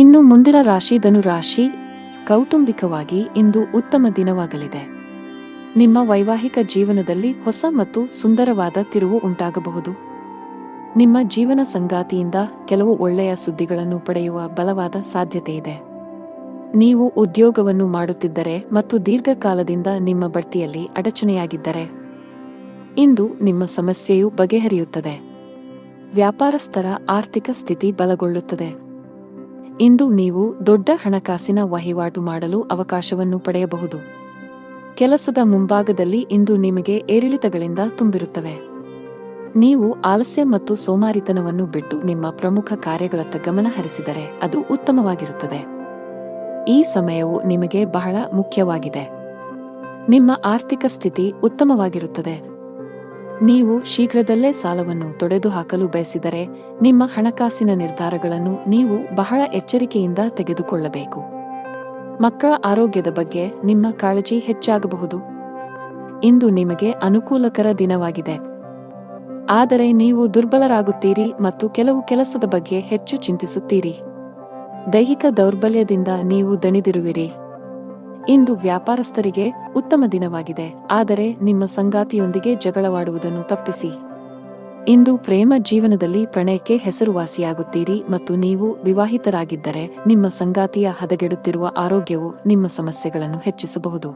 ಇನ್ನು ಮುಂದಿನ ರಾಶಿ ಧನುರಾಶಿ. ಕೌಟುಂಬಿಕವಾಗಿ ಇಂದು ಉತ್ತಮ ದಿನವಾಗಲಿದೆ. ನಿಮ್ಮ ವೈವಾಹಿಕ ಜೀವನದಲ್ಲಿ ಹೊಸ ಮತ್ತು ಸುಂದರವಾದ ತಿರುವು ಉಂಟಾಗಬಹುದು. ನಿಮ್ಮ ಜೀವನ ಸಂಗಾತಿಯಿಂದ ಕೆಲವು ಒಳ್ಳೆಯ ಸುದ್ದಿಗಳನ್ನು ಪಡೆಯುವ ಬಲವಾದ ಸಾಧ್ಯತೆಯಿದೆ. ನೀವು ಉದ್ಯೋಗವನ್ನು ಮಾಡುತ್ತಿದ್ದರೆ ಮತ್ತು ದೀರ್ಘಕಾಲದಿಂದ ನಿಮ್ಮ ಬಡ್ತಿಯಲ್ಲಿ ಅಡಚಣೆಯಾಗಿದ್ದರೆ ಇಂದು ನಿಮ್ಮ ಸಮಸ್ಯೆಯು ಬಗೆಹರಿಯುತ್ತದೆ. ವ್ಯಾಪಾರಸ್ಥರ ಆರ್ಥಿಕ ಸ್ಥಿತಿ ಬಲಗೊಳ್ಳುತ್ತದೆ. ಇಂದು ನೀವು ದೊಡ್ಡ ಹಣಕಾಸಿನ ವಹಿವಾಟು ಮಾಡಲು ಅವಕಾಶವನ್ನು ಪಡೆಯಬಹುದು. ಕೆಲಸದ ಮುಂಭಾಗದಲ್ಲಿ ಇಂದು ನಿಮಗೆ ಏರಿಳಿತಗಳಿಂದ ತುಂಬಿರುತ್ತವೆ. ನೀವು ಆಲಸ್ಯ ಮತ್ತು ಸೋಮಾರಿತನವನ್ನು ಬಿಟ್ಟು ನಿಮ್ಮ ಪ್ರಮುಖ ಕಾರ್ಯಗಳತ್ತ ಗಮನ ಹರಿಸಿದರೆ ಅದು ಉತ್ತಮವಾಗಿರುತ್ತದೆ. ಈ ಸಮಯವು ನಿಮಗೆ ಬಹಳ ಮುಖ್ಯವಾಗಿದೆ. ನಿಮ್ಮ ಆರ್ಥಿಕ ಸ್ಥಿತಿ ಉತ್ತಮವಾಗಿರುತ್ತದೆ. ನೀವು ಶೀಘ್ರದಲ್ಲೇ ಸಾಲವನ್ನು ತೊಡೆದುಹಾಕಲು ಬಯಸಿದರೆ ನಿಮ್ಮ ಹಣಕಾಸಿನ ನಿರ್ಧಾರಗಳನ್ನು ನೀವು ಬಹಳ ಎಚ್ಚರಿಕೆಯಿಂದ ತೆಗೆದುಕೊಳ್ಳಬೇಕು. ಮಕ್ಕಳ ಆರೋಗ್ಯದ ಬಗ್ಗೆ ನಿಮ್ಮ ಕಾಳಜಿ ಹೆಚ್ಚಾಗಬಹುದು. ಇಂದು ನಿಮಗೆ ಅನುಕೂಲಕರ ದಿನವಾಗಿದೆ. ಆದರೆ ನೀವು ದುರ್ಬಲರಾಗುತ್ತೀರಿ ಮತ್ತು ಕೆಲವು ಕೆಲಸದ ಬಗ್ಗೆ ಹೆಚ್ಚು ಚಿಂತಿಸುತ್ತೀರಿ. ದೈಹಿಕ ದೌರ್ಬಲ್ಯದಿಂದ ನೀವು ದಣಿದಿರುವಿರಿ. ಇಂದು ವ್ಯಾಪಾರಸ್ಥರಿಗೆ ಉತ್ತಮ ದಿನವಾಗಿದೆ, ಆದರೆ ನಿಮ್ಮ ಸಂಗಾತಿಯೊಂದಿಗೆ ಜಗಳವಾಡುವುದನ್ನು ತಪ್ಪಿಸಿ. ಇಂದು ಪ್ರೇಮ ಜೀವನದಲ್ಲಿ ಪ್ರಣಯಕ್ಕೆ ಹೆಸರುವಾಸಿಯಾಗುತ್ತೀರಿ ಮತ್ತು ನೀವು ವಿವಾಹಿತರಾಗಿದ್ದರೆ ನಿಮ್ಮ ಸಂಗಾತಿಯ ಹದಗೆಡುತ್ತಿರುವ ಆರೋಗ್ಯವು ನಿಮ್ಮ ಸಮಸ್ಯೆಗಳನ್ನು ಹೆಚ್ಚಿಸಬಹುದು.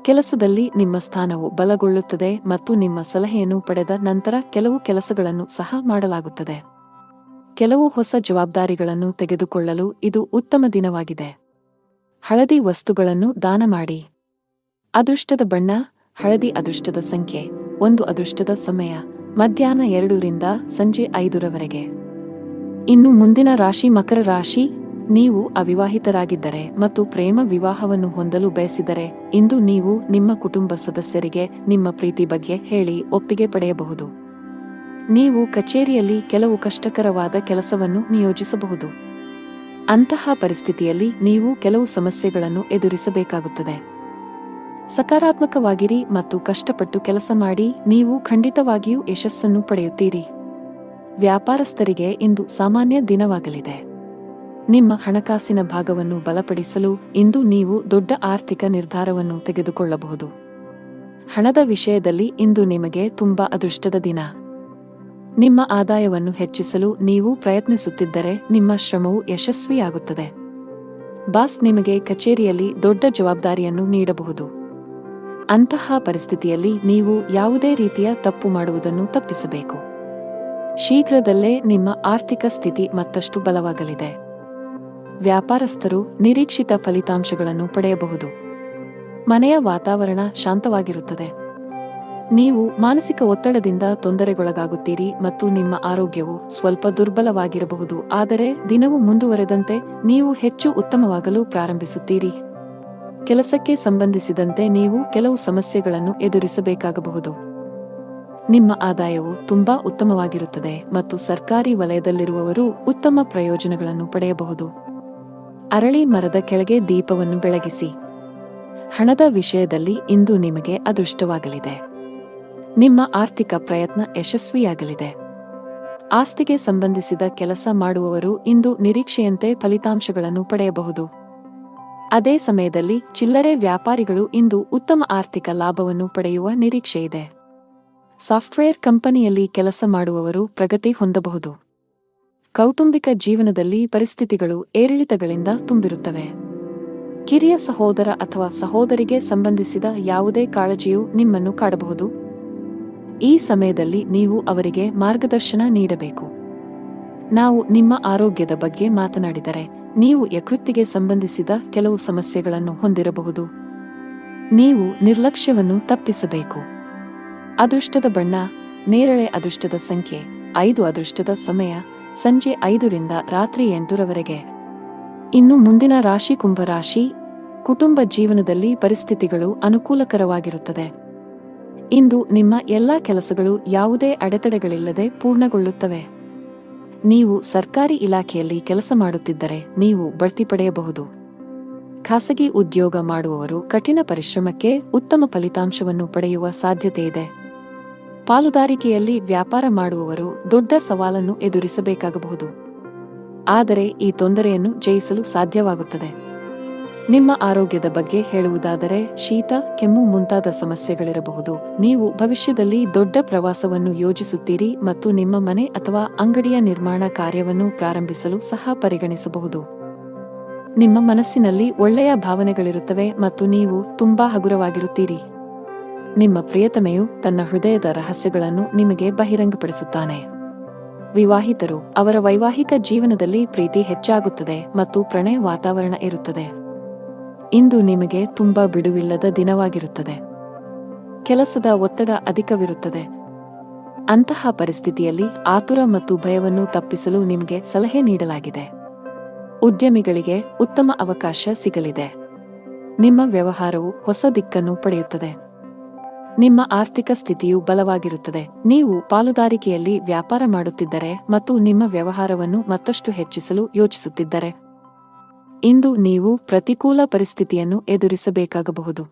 ಕೆಲಸದಲ್ಲಿ ನಿಮ್ಮ ಸ್ಥಾನವು ಬಲಗೊಳ್ಳುತ್ತದೆ ಮತ್ತು ನಿಮ್ಮ ಸಲಹೆಯನ್ನು ಪಡೆದ ನಂತರ ಕೆಲವು ಕೆಲಸಗಳನ್ನು ಸಹ ಮಾಡಲಾಗುತ್ತದೆ. ಕೆಲವು ಹೊಸ ಜವಾಬ್ದಾರಿಗಳನ್ನು ತೆಗೆದುಕೊಳ್ಳಲು ಇದು ಉತ್ತಮ ದಿನವಾಗಿದೆ. ಹಳದಿ ವಸ್ತುಗಳನ್ನು ದಾನ ಮಾಡಿ. ಅದೃಷ್ಟದ ಬಣ್ಣ ಹಳದಿ. ಅದೃಷ್ಟದ ಸಂಖ್ಯೆ 1. ಅದೃಷ್ಟದ ಸಮಯ ಮಧ್ಯಾಹ್ನ 2 ರಿಂದ ಸಂಜೆ 5 ರವರೆಗೆ. ಇನ್ನು ಮುಂದಿನ ರಾಶಿ ಮಕರ ರಾಶಿ. ನೀವು ಅವಿವಾಹಿತರಾಗಿದ್ದರೆ ಮತ್ತು ಪ್ರೇಮ ವಿವಾಹವನ್ನು ಹೊಂದಲು ಬಯಸಿದರೆ ಇಂದು ನೀವು ನಿಮ್ಮ ಕುಟುಂಬ ಸದಸ್ಯರಿಗೆ ನಿಮ್ಮ ಪ್ರೀತಿ ಬಗ್ಗೆ ಹೇಳಿ ಒಪ್ಪಿಗೆ ಪಡೆಯಬಹುದು. ನೀವು ಕಚೇರಿಯಲ್ಲಿ ಕೆಲವು ಕಷ್ಟಕರವಾದ ಕೆಲಸವನ್ನು ನಿಯೋಜಿಸಬಹುದು. ಅಂತಹ ಪರಿಸ್ಥಿತಿಯಲ್ಲಿ ನೀವು ಕೆಲವು ಸಮಸ್ಯೆಗಳನ್ನು ಎದುರಿಸಬೇಕಾಗುತ್ತದೆ. ಸಕಾರಾತ್ಮಕವಾಗಿರಿ ಮತ್ತು ಕಷ್ಟಪಟ್ಟು ಕೆಲಸ ಮಾಡಿ. ನೀವು ಖಂಡಿತವಾಗಿಯೂ ಯಶಸ್ಸನ್ನು ಪಡೆಯುತ್ತೀರಿ. ವ್ಯಾಪಾರಸ್ಥರಿಗೆ ಇಂದು ಸಾಮಾನ್ಯ ದಿನವಾಗಲಿದೆ. ನಿಮ್ಮ ಹಣಕಾಸಿನ ಭಾಗವನ್ನು ಬಲಪಡಿಸಲು ಇಂದು ನೀವು ದೊಡ್ಡ ಆರ್ಥಿಕ ನಿರ್ಧಾರವನ್ನು ತೆಗೆದುಕೊಳ್ಳಬಹುದು. ಹಣದ ವಿಷಯದಲ್ಲಿ ಇಂದು ನಿಮಗೆ ತುಂಬಾ ಅದೃಷ್ಟದ ದಿನ. ನಿಮ್ಮ ಆದಾಯವನ್ನು ಹೆಚ್ಚಿಸಲು ನೀವು ಪ್ರಯತ್ನಿಸುತ್ತಿದ್ದರೆ ನಿಮ್ಮ ಶ್ರಮವು ಯಶಸ್ವಿಯಾಗುತ್ತದೆ. ಬಾಸ್ ನಿಮಗೆ ಕಚೇರಿಯಲ್ಲಿ ದೊಡ್ಡ ಜವಾಬ್ದಾರಿಯನ್ನು ನೀಡಬಹುದು. ಅಂತಹ ಪರಿಸ್ಥಿತಿಯಲ್ಲಿ ನೀವು ಯಾವುದೇ ರೀತಿಯ ತಪ್ಪು ಮಾಡುವುದನ್ನು ತಪ್ಪಿಸಬೇಕು. ಶೀಘ್ರದಲ್ಲೇ ನಿಮ್ಮ ಆರ್ಥಿಕ ಸ್ಥಿತಿ ಮತ್ತಷ್ಟು ಬಲವಾಗಲಿದೆ. ವ್ಯಾಪಾರಸ್ಥರು ನಿರೀಕ್ಷಿತ ಫಲಿತಾಂಶಗಳನ್ನು ಪಡೆಯಬಹುದು. ಮನೆಯ ವಾತಾವರಣ ಶಾಂತವಾಗಿರುತ್ತದೆ. ನೀವು ಮಾನಸಿಕ ಒತ್ತಡದಿಂದ ತೊಂದರೆಗೊಳಗಾಗುತ್ತೀರಿ ಮತ್ತು ನಿಮ್ಮ ಆರೋಗ್ಯವು ಸ್ವಲ್ಪ ದುರ್ಬಲವಾಗಿರಬಹುದು, ಆದರೆ ದಿನವು ಮುಂದುವರೆದಂತೆ ನೀವು ಹೆಚ್ಚು ಉತ್ತಮವಾಗಲು ಪ್ರಾರಂಭಿಸುತ್ತೀರಿ. ಕೆಲಸಕ್ಕೆ ಸಂಬಂಧಿಸಿದಂತೆ ನೀವು ಕೆಲವು ಸಮಸ್ಯೆಗಳನ್ನು ಎದುರಿಸಬೇಕಾಗಬಹುದು. ನಿಮ್ಮ ಆದಾಯವು ತುಂಬಾ ಉತ್ತಮವಾಗಿರುತ್ತದೆ ಮತ್ತು ಸರ್ಕಾರಿ ವಲಯದಲ್ಲಿರುವವರು ಉತ್ತಮ ಪ್ರಯೋಜನಗಳನ್ನು ಪಡೆಯಬಹುದು. ಅರಳಿ ಮರದ ಕೆಳಗೆ ದೀಪವನ್ನು ಬೆಳಗಿಸಿ. ಹಣದ ವಿಷಯದಲ್ಲಿ ಇಂದು ನಿಮಗೆ ಅದೃಷ್ಟವಾಗಲಿದೆ. ನಿಮ್ಮ ಆರ್ಥಿಕ ಪ್ರಯತ್ನ ಯಶಸ್ವಿಯಾಗಲಿದೆ. ಆಸ್ತಿಗೆ ಸಂಬಂಧಿಸಿದ ಕೆಲಸ ಮಾಡುವವರು ಇಂದು ನಿರೀಕ್ಷೆಯಂತೆ ಫಲಿತಾಂಶಗಳನ್ನು ಪಡೆಯಬಹುದು. ಅದೇ ಸಮಯದಲ್ಲಿ ಚಿಲ್ಲರೆ ವ್ಯಾಪಾರಿಗಳು ಇಂದು ಉತ್ತಮ ಆರ್ಥಿಕ ಲಾಭವನ್ನು ಪಡೆಯುವ ನಿರೀಕ್ಷೆಯಿದೆ. ಸಾಫ್ಟ್ವೇರ್ ಕಂಪನಿಯಲ್ಲಿ ಕೆಲಸ ಮಾಡುವವರು ಪ್ರಗತಿ ಹೊಂದಬಹುದು. ಕೌಟುಂಬಿಕ ಜೀವನದಲ್ಲಿ ಪರಿಸ್ಥಿತಿಗಳು ಏರಿಳಿತಗಳಿಂದ ತುಂಬಿರುತ್ತವೆ. ಕಿರಿಯ ಸಹೋದರ ಅಥವಾ ಸಹೋದರಿಗೆ ಸಂಬಂಧಿಸಿದ ಯಾವುದೇ ಕಾಳಜಿಯು ನಿಮ್ಮನ್ನು ಕಾಡಬಹುದು. ಈ ಸಮಯದಲ್ಲಿ ನೀವು ಅವರಿಗೆ ಮಾರ್ಗದರ್ಶನ ನೀಡಬೇಕು. ನಾವು ನಿಮ್ಮ ಆರೋಗ್ಯದ ಬಗ್ಗೆ ಮಾತನಾಡಿದರೆ, ನೀವು ಯಕೃತ್ತಿಗೆ ಸಂಬಂಧಿಸಿದ ಕೆಲವು ಸಮಸ್ಯೆಗಳನ್ನು ಹೊಂದಿರಬಹುದು. ನೀವು ನಿರ್ಲಕ್ಷ್ಯವನ್ನು ತಪ್ಪಿಸಬೇಕು. ಅದೃಷ್ಟದ ಬಣ್ಣ ನೇರಳೆ. ಅದೃಷ್ಟದ ಸಂಖ್ಯೆ 5. ಅದೃಷ್ಟದ ಸಮಯ ಸಂಜೆ 5 ರಿಂದ ರಾತ್ರಿ 8 ರವರೆಗೆ. ಇನ್ನು ಮುಂದಿನ ರಾಶಿ ಕುಂಭರಾಶಿ. ಕುಟುಂಬ ಜೀವನದಲ್ಲಿ ಪರಿಸ್ಥಿತಿಗಳು ಅನುಕೂಲಕರವಾಗಿರುತ್ತದೆ. ಇಂದು ನಿಮ್ಮ ಎಲ್ಲಾ ಕೆಲಸಗಳು ಯಾವುದೇ ಅಡೆತಡೆಗಳಿಲ್ಲದೆ ಪೂರ್ಣಗೊಳ್ಳುತ್ತವೆ. ನೀವು ಸರ್ಕಾರಿ ಇಲಾಖೆಯಲ್ಲಿ ಕೆಲಸ ಮಾಡುತ್ತಿದ್ದರೆ ನೀವು ಬಡ್ತಿ ಪಡೆಯಬಹುದು. ಖಾಸಗಿ ಉದ್ಯೋಗ ಮಾಡುವವರು ಕಠಿಣ ಪರಿಶ್ರಮಕ್ಕೆ ಉತ್ತಮ ಫಲಿತಾಂಶವನ್ನು ಪಡೆಯುವ ಸಾಧ್ಯತೆಯಿದೆ. ಪಾಲುದಾರಿಕೆಯಲ್ಲಿ ವ್ಯಾಪಾರ ಮಾಡುವವರು ದೊಡ್ಡ ಸವಾಲನ್ನು ಎದುರಿಸಬೇಕಾಗಬಹುದು, ಆದರೆ ಈ ತೊಂದರೆಯನ್ನು ಜಯಿಸಲು ಸಾಧ್ಯವಾಗುತ್ತದೆ. ನಿಮ್ಮ ಆರೋಗ್ಯದ ಬಗ್ಗೆ ಹೇಳುವುದಾದರೆ, ಶೀತ, ಕೆಮ್ಮು ಮುಂತಾದ ಸಮಸ್ಯೆಗಳಿರಬಹುದು. ನೀವು ಭವಿಷ್ಯದಲ್ಲಿ ದೊಡ್ಡ ಪ್ರವಾಸವನ್ನು ಯೋಜಿಸುತ್ತೀರಿ ಮತ್ತು ನಿಮ್ಮ ಮನೆ ಅಥವಾ ಅಂಗಡಿಯ ನಿರ್ಮಾಣ ಕಾರ್ಯವನ್ನು ಪ್ರಾರಂಭಿಸಲು ಸಹ ಪರಿಗಣಿಸಬಹುದು. ನಿಮ್ಮ ಮನಸ್ಸಿನಲ್ಲಿ ಒಳ್ಳೆಯ ಭಾವನೆಗಳಿರುತ್ತವೆ ಮತ್ತು ನೀವು ತುಂಬಾ ಹಗುರವಾಗಿರುತ್ತೀರಿ. ನಿಮ್ಮ ಪ್ರಿಯತಮೆಯು ತನ್ನ ಹೃದಯದ ರಹಸ್ಯಗಳನ್ನು ನಿಮಗೆ ಬಹಿರಂಗಪಡಿಸುತ್ತಾನೆ. ವಿವಾಹಿತರು, ಅವರ ವೈವಾಹಿಕ ಜೀವನದಲ್ಲಿ ಪ್ರೀತಿ ಹೆಚ್ಚಾಗುತ್ತದೆ ಮತ್ತು ಪ್ರಣಯ ವಾತಾವರಣ ಇರುತ್ತದೆ. ಇಂದು ನಿಮಗೆ ತುಂಬಾ ಬಿಡುವಿಲ್ಲದ ದಿನವಾಗಿರುತ್ತದೆ. ಕೆಲಸದ ಒತ್ತಡ ಅಧಿಕವಿರುತ್ತದೆ. ಅಂತಹ ಪರಿಸ್ಥಿತಿಯಲ್ಲಿ ಆತುರ ಮತ್ತು ಭಯವನ್ನು ತಪ್ಪಿಸಲು ನಿಮಗೆ ಸಲಹೆ ನೀಡಲಾಗಿದೆ. ಉದ್ಯಮಿಗಳಿಗೆ ಉತ್ತಮ ಅವಕಾಶ ಸಿಗಲಿದೆ. ನಿಮ್ಮ ವ್ಯವಹಾರವು ಹೊಸ ದಿಕ್ಕನ್ನು ಪಡೆಯುತ್ತದೆ. ನಿಮ್ಮ ಆರ್ಥಿಕ ಸ್ಥಿತಿಯು ಬಲವಾಗಿರುತ್ತದೆ. ನೀವು ಪಾಲುದಾರಿಕೆಯಲ್ಲಿ ವ್ಯಾಪಾರ ಮಾಡುತ್ತಿದ್ದರೆ ಮತ್ತು ನಿಮ್ಮ ವ್ಯವಹಾರವನ್ನು ಮತ್ತಷ್ಟು ಹೆಚ್ಚಿಸಲು ಯೋಚಿಸುತ್ತಿದ್ದರೆ, ಇಂದು ನೀವು ಪ್ರತಿಕೂಲ ಪರಿಸ್ಥಿತಿಯನ್ನು ಎದುರಿಸಬೇಕಾಗಬಹುದು.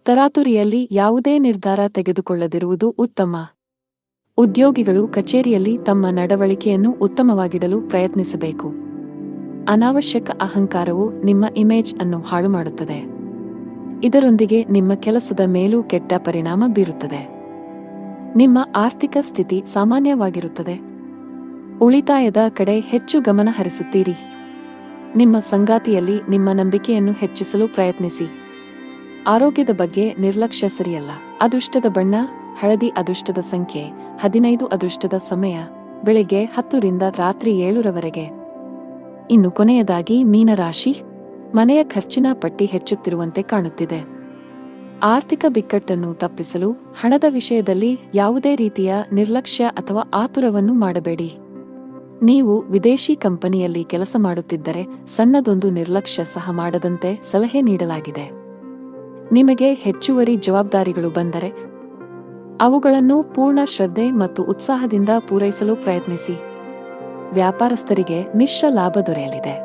ತರಾತುರಿಯಲ್ಲಿ ಯಾವುದೇ ನಿರ್ಧಾರ ತೆಗೆದುಕೊಳ್ಳದಿರುವುದು ಉತ್ತಮ. ಉದ್ಯೋಗಿಗಳು ಕಚೇರಿಯಲ್ಲಿ ತಮ್ಮ ನಡವಳಿಕೆಯನ್ನು ಉತ್ತಮವಾಗಿಡಲು ಪ್ರಯತ್ನಿಸಬೇಕು. ಅನಾವಶ್ಯಕ ಅಹಂಕಾರವು ನಿಮ್ಮ ಇಮೇಜ್ ಅನ್ನು ಹಾಳುಮಾಡುತ್ತದೆ. ಇದರೊಂದಿಗೆ ನಿಮ್ಮ ಕೆಲಸದ ಮೇಲೂ ಕೆಟ್ಟ ಪರಿಣಾಮ ಬೀರುತ್ತದೆ. ನಿಮ್ಮ ಆರ್ಥಿಕ ಸ್ಥಿತಿ ಸಾಮಾನ್ಯವಾಗಿರುತ್ತದೆ. ಉಳಿತಾಯದ ಕಡೆ ಹೆಚ್ಚು ಗಮನ ಹರಿಸುತ್ತೀರಿ. ನಿಮ್ಮ ಸಂಗಾತಿಯಲ್ಲಿ ನಿಮ್ಮ ನಂಬಿಕೆಯನ್ನು ಹೆಚ್ಚಿಸಲು ಪ್ರಯತ್ನಿಸಿ. ಆರೋಗ್ಯದ ಬಗ್ಗೆ ನಿರ್ಲಕ್ಷ್ಯ ಸರಿಯಲ್ಲ. ಅದೃಷ್ಟದ ಬಣ್ಣ ಹಳದಿ. ಅದೃಷ್ಟದ ಸಂಖ್ಯೆ 15. ಅದೃಷ್ಟದ ಸಮಯ ಬೆಳಿಗ್ಗೆ 10 ರಿಂದ ರಾತ್ರಿ 7 ರವರೆಗೆ. ಇನ್ನು ಕೊನೆಯದಾಗಿ ಮೀನರಾಶಿ. ಮನೆಯ ಖರ್ಚಿನ ಪಟ್ಟಿ ಹೆಚ್ಚುತ್ತಿರುವಂತೆ ಕಾಣುತ್ತಿದೆ. ಆರ್ಥಿಕ ಬಿಕ್ಕಟ್ಟನ್ನು ತಪ್ಪಿಸಲು ಹಣದ ವಿಷಯದಲ್ಲಿ ಯಾವುದೇ ರೀತಿಯ ನಿರ್ಲಕ್ಷ್ಯ ಅಥವಾ ಆತುರವನ್ನು ಮಾಡಬೇಡಿ. ನೀವು ವಿದೇಶಿ ಕಂಪನಿಯಲ್ಲಿ ಕೆಲಸ ಮಾಡುತ್ತಿದ್ದರೆ ಸಣ್ಣದೊಂದು ನಿರ್ಲಕ್ಷ್ಯ ಸಹ ಮಾಡದಂತೆ ಸಲಹೆ ನೀಡಲಾಗಿದೆ. ನಿಮಗೆ ಹೆಚ್ಚುವರಿ ಜವಾಬ್ದಾರಿಗಳು ಬಂದರೆ ಅವುಗಳನ್ನು ಪೂರ್ಣ ಶ್ರದ್ಧೆ ಮತ್ತು ಉತ್ಸಾಹದಿಂದ ಪೂರೈಸಲು ಪ್ರಯತ್ನಿಸಿ. ವ್ಯಾಪಾರಸ್ಥರಿಗೆ ಮಿಶ್ರ ಲಾಭ ದೊರೆಯಲಿದೆ.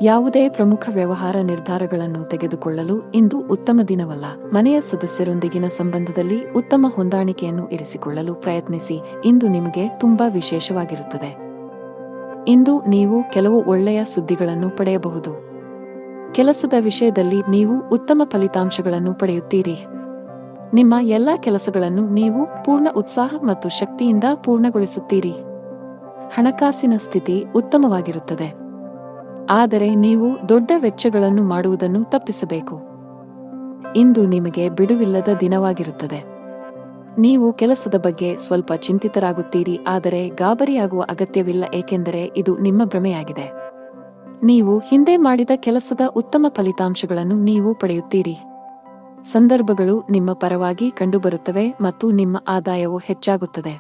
ಯಾವುದೇ ಪ್ರಮುಖ ವ್ಯವಹಾರ ನಿರ್ಧಾರಗಳನ್ನು ತೆಗೆದುಕೊಳ್ಳಲು ಇಂದು ಉತ್ತಮ ದಿನವಲ್ಲ. ಮನೆಯ ಸದಸ್ಯರೊಂದಿಗಿನ ಸಂಬಂಧದಲ್ಲಿ ಉತ್ತಮ ಹೊಂದಾಣಿಕೆಯನ್ನು ಇರಿಸಿಕೊಳ್ಳಲು ಪ್ರಯತ್ನಿಸಿ. ಇಂದು ನಿಮಗೆ ತುಂಬಾ ವಿಶೇಷವಾಗಿರುತ್ತದೆ. ಇಂದು ನೀವು ಕೆಲವು ಒಳ್ಳೆಯ ಸುದ್ದಿಗಳನ್ನು ಪಡೆಯಬಹುದು. ಕೆಲಸದ ವಿಷಯದಲ್ಲಿ ನೀವು ಉತ್ತಮ ಫಲಿತಾಂಶಗಳನ್ನು ಪಡೆಯುತ್ತೀರಿ. ನಿಮ್ಮ ಎಲ್ಲಾ ಕೆಲಸಗಳನ್ನು ನೀವು ಪೂರ್ಣ ಉತ್ಸಾಹ ಮತ್ತು ಶಕ್ತಿಯಿಂದ ಪೂರ್ಣಗೊಳಿಸುತ್ತೀರಿ. ಹಣಕಾಸಿನ ಸ್ಥಿತಿ ಉತ್ತಮವಾಗಿರುತ್ತದೆ, ಆದರೆ ನೀವು ದೊಡ್ಡ ವೆಚ್ಚಗಳನ್ನು ಮಾಡುವುದನ್ನು ತಪ್ಪಿಸಬೇಕು. ಇಂದು ನಿಮಗೆ ಬಿಡುವಿಲ್ಲದ ದಿನವಾಗಿರುತ್ತದೆ. ನೀವು ಕೆಲಸದ ಬಗ್ಗೆ ಸ್ವಲ್ಪ ಚಿಂತಿತರಾಗುತ್ತೀರಿ, ಆದರೆ ಗಾಬರಿಯಾಗುವ ಅಗತ್ಯವಿಲ್ಲ, ಏಕೆಂದರೆ ಇದು ನಿಮ್ಮ ಭ್ರಮೆಯಾಗಿದೆ. ನೀವು ಹಿಂದೆ ಮಾಡಿದ ಕೆಲಸದ ಉತ್ತಮ ಫಲಿತಾಂಶಗಳನ್ನು ನೀವು ಪಡೆಯುತ್ತೀರಿ. ಸಂದರ್ಭಗಳು ನಿಮ್ಮ ಪರವಾಗಿ ಕಂಡುಬರುತ್ತವೆ ಮತ್ತು ನಿಮ್ಮ ಆದಾಯವು ಹೆಚ್ಚಾಗುತ್ತದೆ.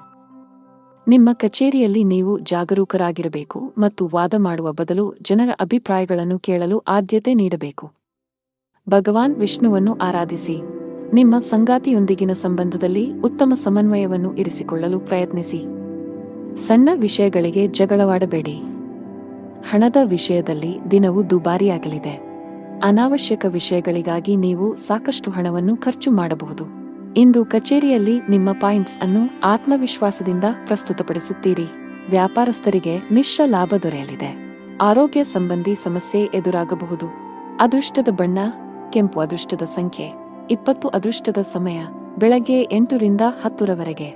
ನಿಮ್ಮ ಕಚೇರಿಯಲ್ಲಿ ನೀವು ಜಾಗರೂಕರಾಗಿರಬೇಕು ಮತ್ತು ವಾದ ಮಾಡುವ ಬದಲು ಜನರ ಅಭಿಪ್ರಾಯಗಳನ್ನು ಕೇಳಲು ಆದ್ಯತೆ ನೀಡಬೇಕು. ಭಗವಾನ್ ವಿಷ್ಣುವನ್ನು ಆರಾಧಿಸಿ. ನಿಮ್ಮ ಸಂಗಾತಿಯೊಂದಿಗಿನ ಸಂಬಂಧದಲ್ಲಿ ಉತ್ತಮ ಸಮನ್ವಯವನ್ನು ಇರಿಸಿಕೊಳ್ಳಲು ಪ್ರಯತ್ನಿಸಿ. ಸಣ್ಣ ವಿಷಯಗಳಿಗೆ ಜಗಳವಾಡಬೇಡಿ. ಹಣದ ವಿಷಯದಲ್ಲಿ ದಿನವು ದುಬಾರಿಯಾಗಲಿದೆ. ಅನಾವಶ್ಯಕ ವಿಷಯಗಳಿಗಾಗಿ ನೀವು ಸಾಕಷ್ಟು ಹಣವನ್ನು ಖರ್ಚು ಮಾಡಬಹುದು. ಇಂದು ಕಚೇರಿಯಲ್ಲಿ ನಿಮ್ಮ ಪಾಯಿಂಟ್ಸ್ ಅನ್ನು ಆತ್ಮವಿಶ್ವಾಸದಿಂದ ಪ್ರಸ್ತುತಪಡಿಸುತ್ತೀರಿ. ವ್ಯಾಪಾರಸ್ಥರಿಗೆ ಮಿಶ್ರ ಲಾಭ ದೊರೆಯಲಿದೆ. ಆರೋಗ್ಯ ಸಂಬಂಧಿ ಸಮಸ್ಯೆ ಎದುರಾಗಬಹುದು. ಅದೃಷ್ಟದ ಬಣ್ಣ ಕೆಂಪು. ಅದೃಷ್ಟದ ಸಂಖ್ಯೆ 20. ಅದೃಷ್ಟದ ಸಮಯ ಬೆಳಗ್ಗೆ 8 ರಿಂದ 10 ರವರೆಗೆ.